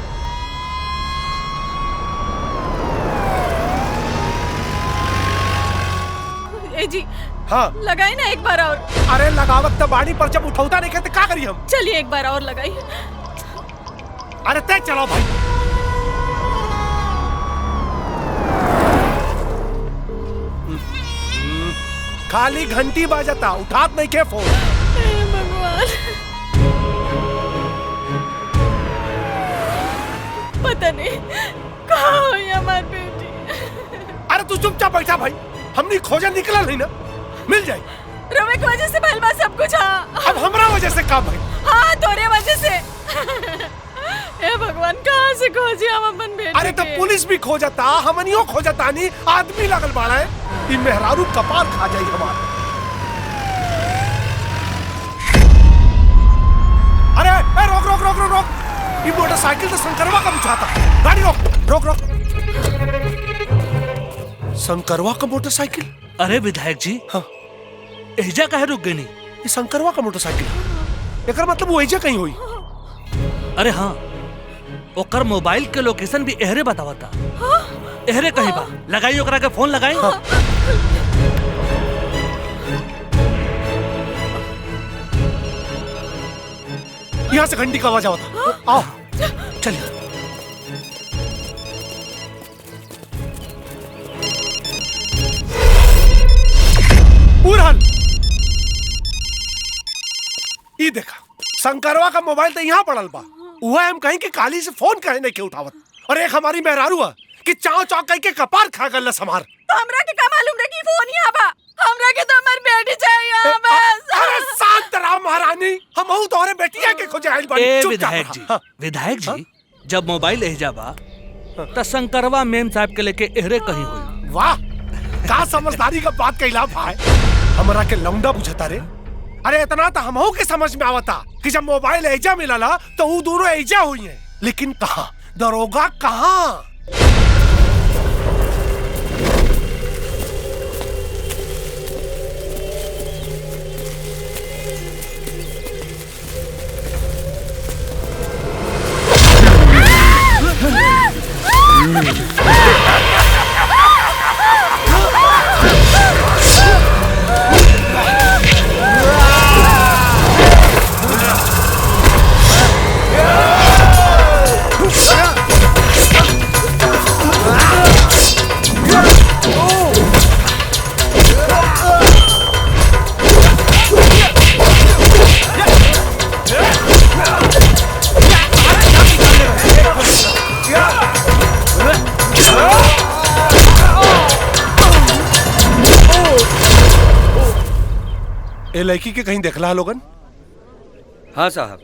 Speaker 7: ए जी,
Speaker 1: हाँ
Speaker 7: लगाई ना एक बार और।
Speaker 1: अरे लगावत तो बाड़ी पर, जब उठाता नहीं के तो क्या करिए हम?
Speaker 7: चलिए एक बार और लगाई।
Speaker 1: अरे तय चलो भाई। खाली घंटी बाजता, उठात नहीं के फोन।
Speaker 7: भगवान, पता नहीं कहाँ हुई हमारी बेटी।
Speaker 1: अरे तू चुपचाप बैठा भाई, हमने खोजा निकला नहीं ना, मिल जाए।
Speaker 7: रवे की वजह से भइल बा सब कुछ। हाँ,
Speaker 1: अब हमरा वजह से काम है।
Speaker 7: हाँ, तोरे वजह से। हे भगवान, कहाँ से खोजी हम अपन बेटी?
Speaker 1: अरे तो पुलिस भी खोजता, हमनियो खोजता नहीं, आदमी लगल बाड़ा है। ये मेहरारू कपार खा जाई हमार। अरे ए, रोक रोक रोक रोक रोक, ये मोटरसाइकिल तो शंकरवा का बुझाता। गाड़ी रोक रोक रोक। शंकरवा का मोटरसाइकिल?
Speaker 13: अरे विधायक जी,
Speaker 1: हाँ,
Speaker 13: एजा काहे रुक गई?
Speaker 1: ये शंकरवा का मोटरसाइकिल, एकर मतलब वो एजा कहीं हुई।
Speaker 13: अरे हाँ, ओकर मोबाइल के लोकेशन भी एहरे बतावता। एहरे कहीं बा, लगाई ओकरा के फोन लगाई। हाँ।
Speaker 1: यहाँ से घंटी का आवाज आवता। आओ
Speaker 13: चलिए।
Speaker 1: शंकरवा का मोबाइल तो यहाँ पड़ल बा, वह हम कहीं कि काली से फोन कहे नहीं के उठावत, और एक हमारी मेहरारू है कि चाव चाव कह के कपार खा गल समार।
Speaker 7: तो हमरा के का मालूम रे कि फोन यहाँ बा? हमरा के तो हमार बेटी चाहिए बस।
Speaker 1: अरे शांत रहो महारानी, हम हूँ तोहरे बेटिया के खोजे आइल बानी।
Speaker 13: ए
Speaker 1: चुपचाप
Speaker 13: विधायक
Speaker 1: रहा।
Speaker 13: जी,
Speaker 1: हाँ।
Speaker 13: विधायक जी, जब मोबाइल एजा बा त शंकरवा मेम साहब के लेके एहरे कहीं हुई।
Speaker 1: वाह, का समझदारी का बात कहला भाई, हमरा के लौंडा बुझता रे। अरे इतना तो हमहू के समझ में आवता कि जब मोबाइल एजा मिलला तो वो दोनों एजा हुई हैं, लेकिन कहाँ दरोगा कहाँ? ए लड़की के कहीं देखला है लोगन?
Speaker 17: हाँ साहब,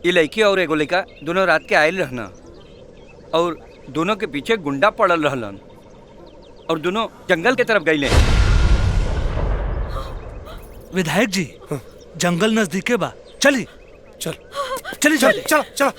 Speaker 17: ये लड़की और एगो लड़का दोनों रात के आयल रहना और दोनों के पीछे गुंडा पड़ल रहलन और दोनों जंगल के तरफ गईले।
Speaker 13: विधायक जी, जंगल नजदीके बा, चली
Speaker 1: चल
Speaker 13: चली
Speaker 1: चल चल चल।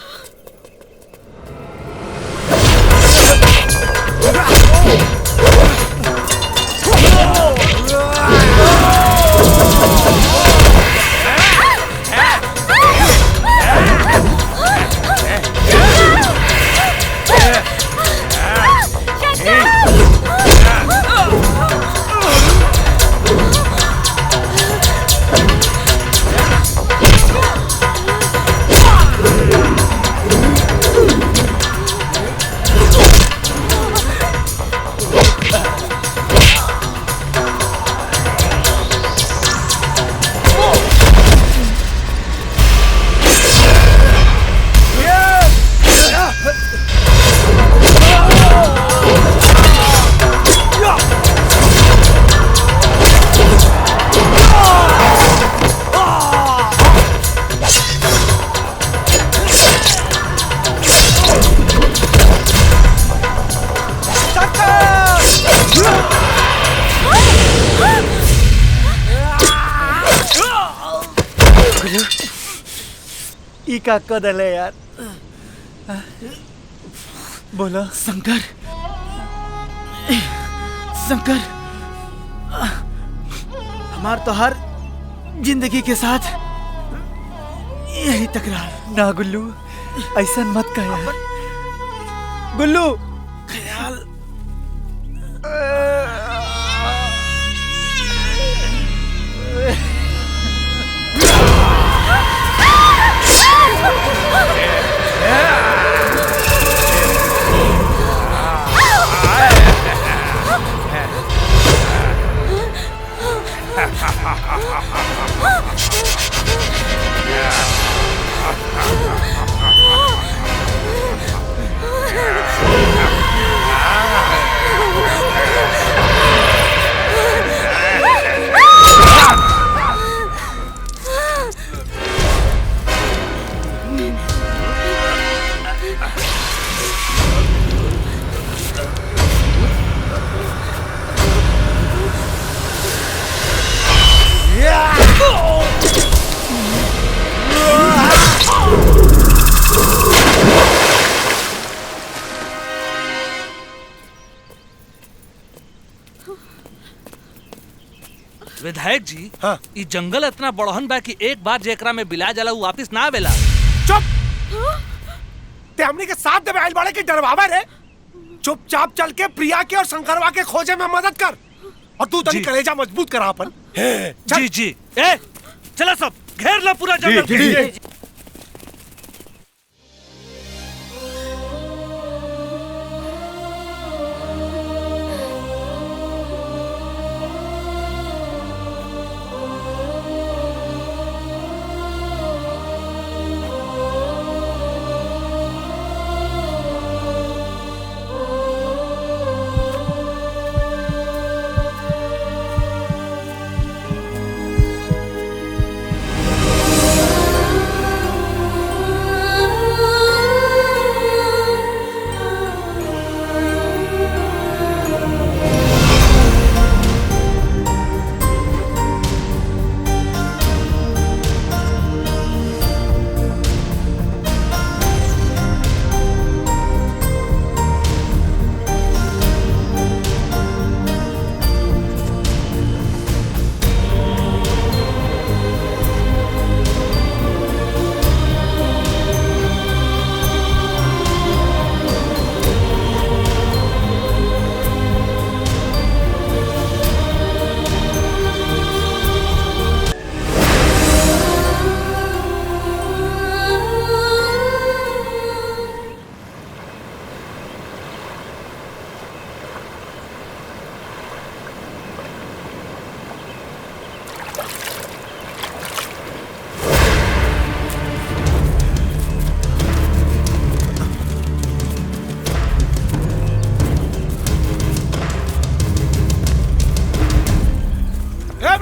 Speaker 9: ई का कदल है यार। बोला
Speaker 10: शंकर, शंकर, हमार तो हर जिंदगी के साथ यही तकरार।
Speaker 9: ना गुल्लू, ऐसा मत कह यार। गुल्लू,
Speaker 10: ख्याल
Speaker 13: विधायक जी, हाँ? ई जंगल इतना बड़हन बा कि एक बार जेकरा में बिला जाला वो वापिस ना आवेला।
Speaker 1: चुप! ते हमनी के साथ दे आइल बाड़े के डरवावा रे। चुपचाप चल के प्रिया के और शंकरवा के खोजे में मदद कर, और तू तनी कलेजा मजबूत करा अपन।
Speaker 13: जी जी। ए, चला सब घेर ला पूरा जंगल।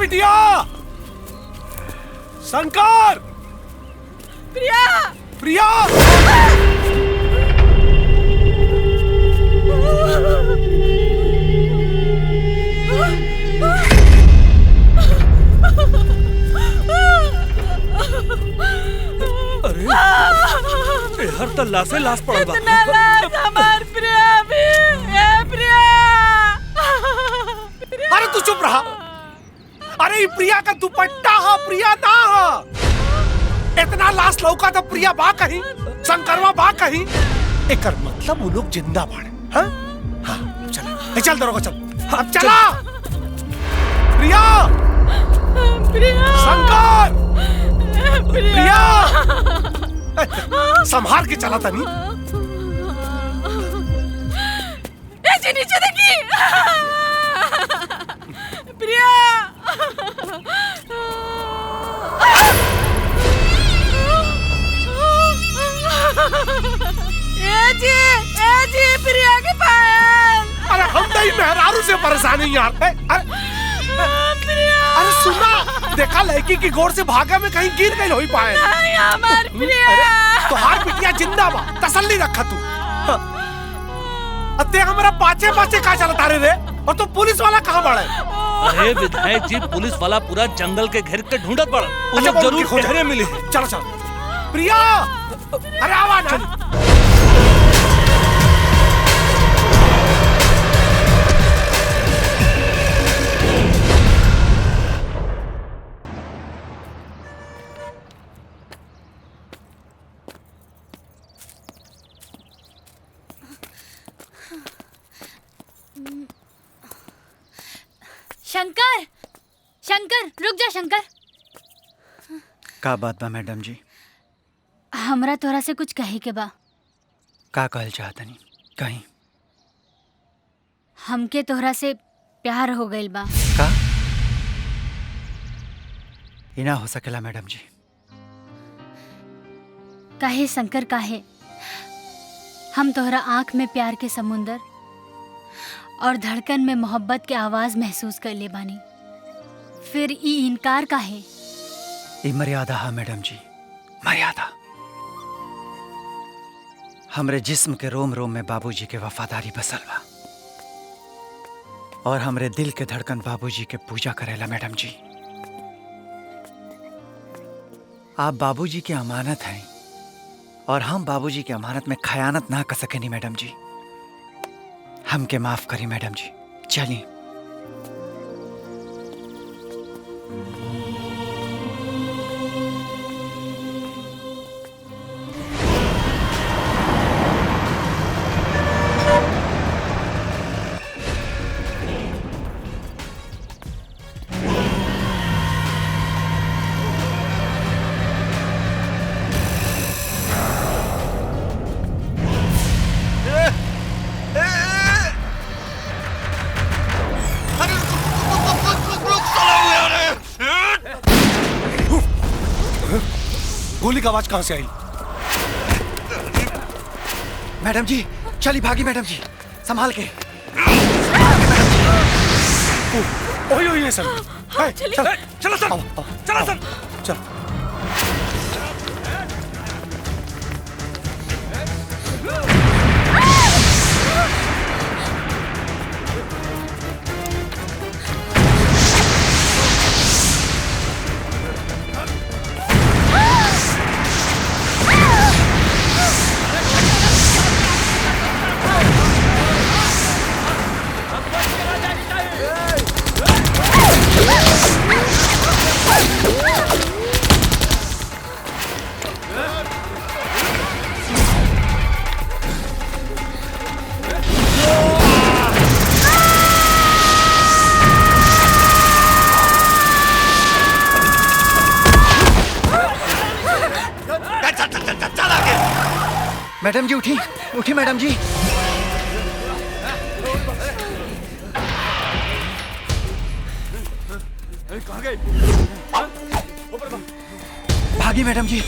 Speaker 1: बिटिया, शंकर,
Speaker 7: प्रिया,
Speaker 1: प्रिया।
Speaker 13: अरे हर तो लाशे लाश पड़ा बा।
Speaker 7: इतना लाश हमार प्रिया भी है। प्रिया,
Speaker 1: अरे तू चुप रहा। अरे प्रिया का दुपट्टा हा, प्रिया ना हा। इतना लाश लौका तो प्रिया बा कहीं, शंकरवा बा कहीं। एकर मतलब वो लोग जिंदा बाड़े। हाँ हाँ चल चल दरोगा चल। अब चला। प्रिया,
Speaker 7: प्रिया,
Speaker 1: शंकर, प्रिया, संभाल के चला तनी।
Speaker 7: नीचे देखी। प्रिया, ए जी प्रिया के पायल।
Speaker 1: अरे हम नहीं मेहरारू से परेशानी यार। अरे सुना, देखा लड़की की गोर से भागा में कहीं गिर गई होई पाए।
Speaker 7: नहीं हमार प्रिया।
Speaker 1: तो हार बिटिया जिंदा बा, तसल्ली रखा तू। अते हमारा पाचे पाचे कहाँ चलता रे? और तो पुलिस वाला कहाँ बड़ा है?
Speaker 13: अरे विधायक जी, पुलिस वाला पूरा जंगल के घेर के ढूंढत पड़ा। उन्हें जरूर ठहरे मिली।
Speaker 1: चलो चलो प्रिया, अरे आवा ना।
Speaker 4: शंकर, शंकर, रुक जा शंकर।
Speaker 9: का बात बा मैडम जी?
Speaker 4: हमरा तोरा से कुछ कहे के बा।
Speaker 9: का कहल चाहतनी? कहीं
Speaker 4: हमके तोहरा से प्यार हो गइल बा।
Speaker 9: का? ई ना हो सकेला मैडम जी।
Speaker 4: काहे शंकर, काहे? हम तोहरा आंख में प्यार के समुंदर और धड़कन में मोहब्बत के आवाज महसूस कर ले बानी, फिर ई इनकार काहे?
Speaker 9: ई मर्यादा है मैडम जी, मर्यादा। हमरे जिस्म के रोम रोम में बाबूजी के वफादारी बसल बा, और हमरे दिल के धड़कन बाबूजी के पूजा करेला मैडम जी। आप बाबूजी की अमानत हैं, और हम बाबूजी की अमानत में खयानत ना कर सके नहीं मैडम जी। हमके माफ करी मैडम जी, चलिए।
Speaker 1: गोली का आवाज कहां से आई?
Speaker 9: मैडम जी चली भागी मैडम जी, संभाल के।
Speaker 1: ओए ओए ये सर,
Speaker 13: चलो चलो सर, चलो सर,
Speaker 1: चल।
Speaker 9: मैडम जी उठी, उठी मैडम जी।
Speaker 6: कहाँ गए?
Speaker 9: भागी मैडम जी।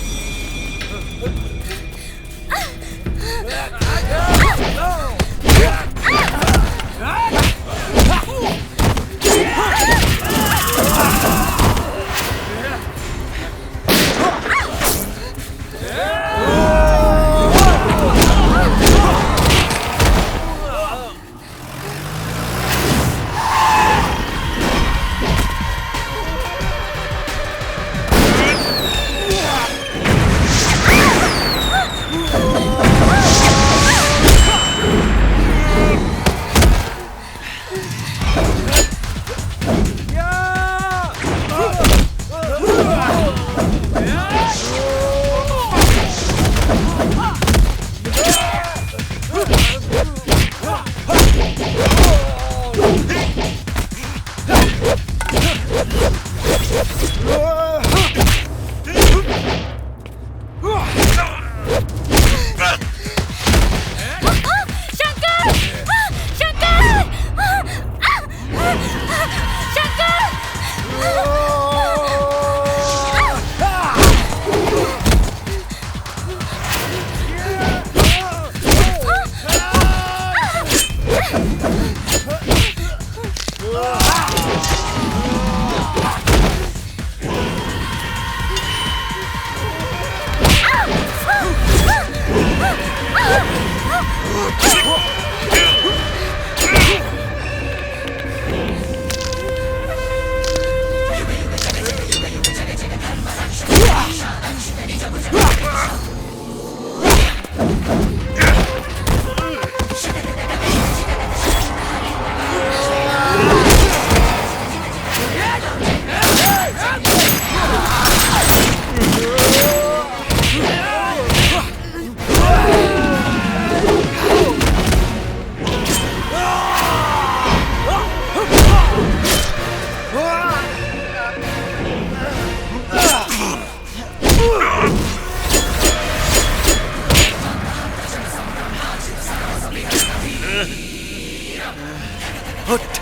Speaker 9: उठ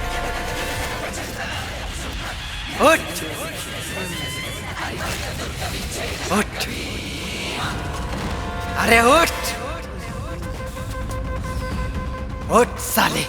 Speaker 9: उठ उठ, अरे उठ उठ साले।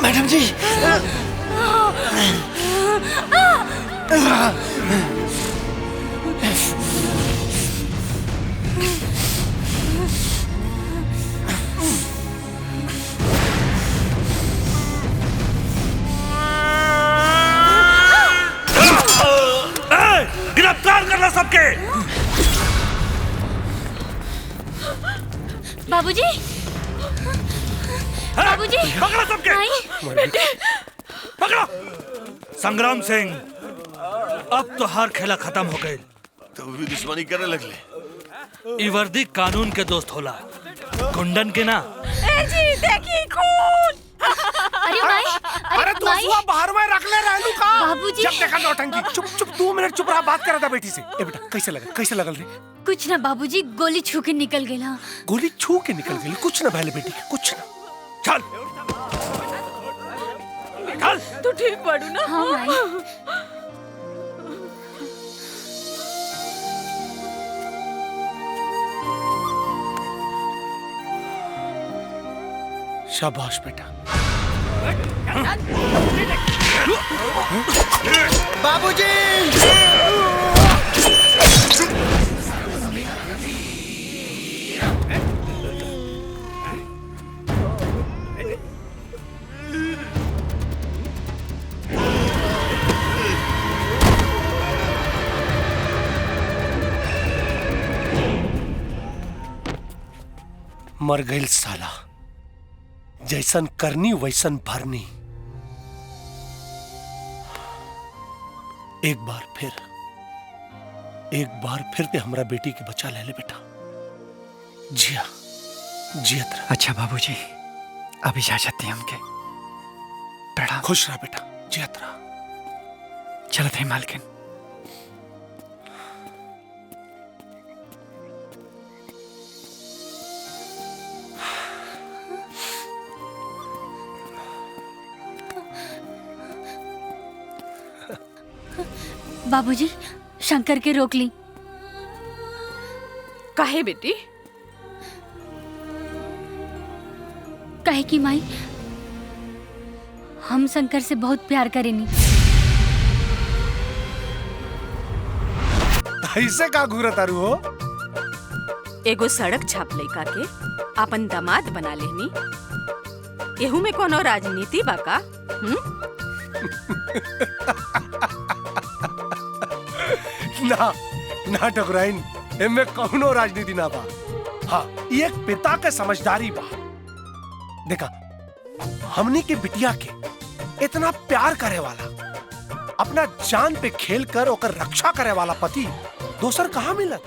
Speaker 9: मैडम जी,
Speaker 13: गिरफ्तार करना सबके।
Speaker 4: बाबूजी, बाबूजी,
Speaker 13: पकड़ो सबके।
Speaker 4: बेटे,
Speaker 13: पकड़ो। संग्राम सिंह, अब तो हर खेला खत्म हो गई।
Speaker 2: तो भी दुश्मनी करने लगले।
Speaker 13: ई वर्दी कानून के दोस्त होला, गुंडन के ना।
Speaker 7: ए जी देखी खून।
Speaker 4: अरे माई,
Speaker 1: अरे तू हुआ बाहर में रख ले रहलू का।
Speaker 4: बाबूजी।
Speaker 1: जब देखा नौटंकी। चुप चुप 2 मिनट चुप रहा, बात करा था बेटी से। ए बेटा कैसे लगल रे?
Speaker 4: कुछ ना बाबूजी, गोली छू के निकल गई। हाँ,
Speaker 1: गोली छू के निकल गई, कुछ ना भले बेटी के, कुछ ना।
Speaker 13: चल
Speaker 7: चल, तू ठीक पड़ू ना?
Speaker 4: हाँ माई।
Speaker 1: शाबाश बेटा।
Speaker 9: बाबूजी,
Speaker 1: मर गई साला, जैसन करनी वैसन भरनी। एक बार फिर ते हमरा बेटी के बचा ले ले बेटा। जिया जियत रह।
Speaker 9: अच्छा बाबूजी, अब इजाजत दी हमके। प्रणाम।
Speaker 1: खुश रह बेटा, जियत रह।
Speaker 9: चलत है मालकिन।
Speaker 4: बाबूजी, शंकर के रोक ली।
Speaker 7: काहे बेटी?
Speaker 4: कहे कि माई, हम शंकर से बहुत प्यार करेनी।
Speaker 1: ऐसे का घूरत तारू हो?
Speaker 7: एगो सड़क छाप लइका के अपन दामाद बना लेनी, एहू में कोनो राजनीति बा का?
Speaker 1: ना टकराइन, इनमें कौनो राजनीति ना बा। हाँ, ये एक पिता के समझदारी बा। देखा, हमनी के बिटिया के इतना प्यार करे वाला, अपना जान पे खेल कर ओकर रक्षा करे वाला पति दोसर कहाँ मिलत?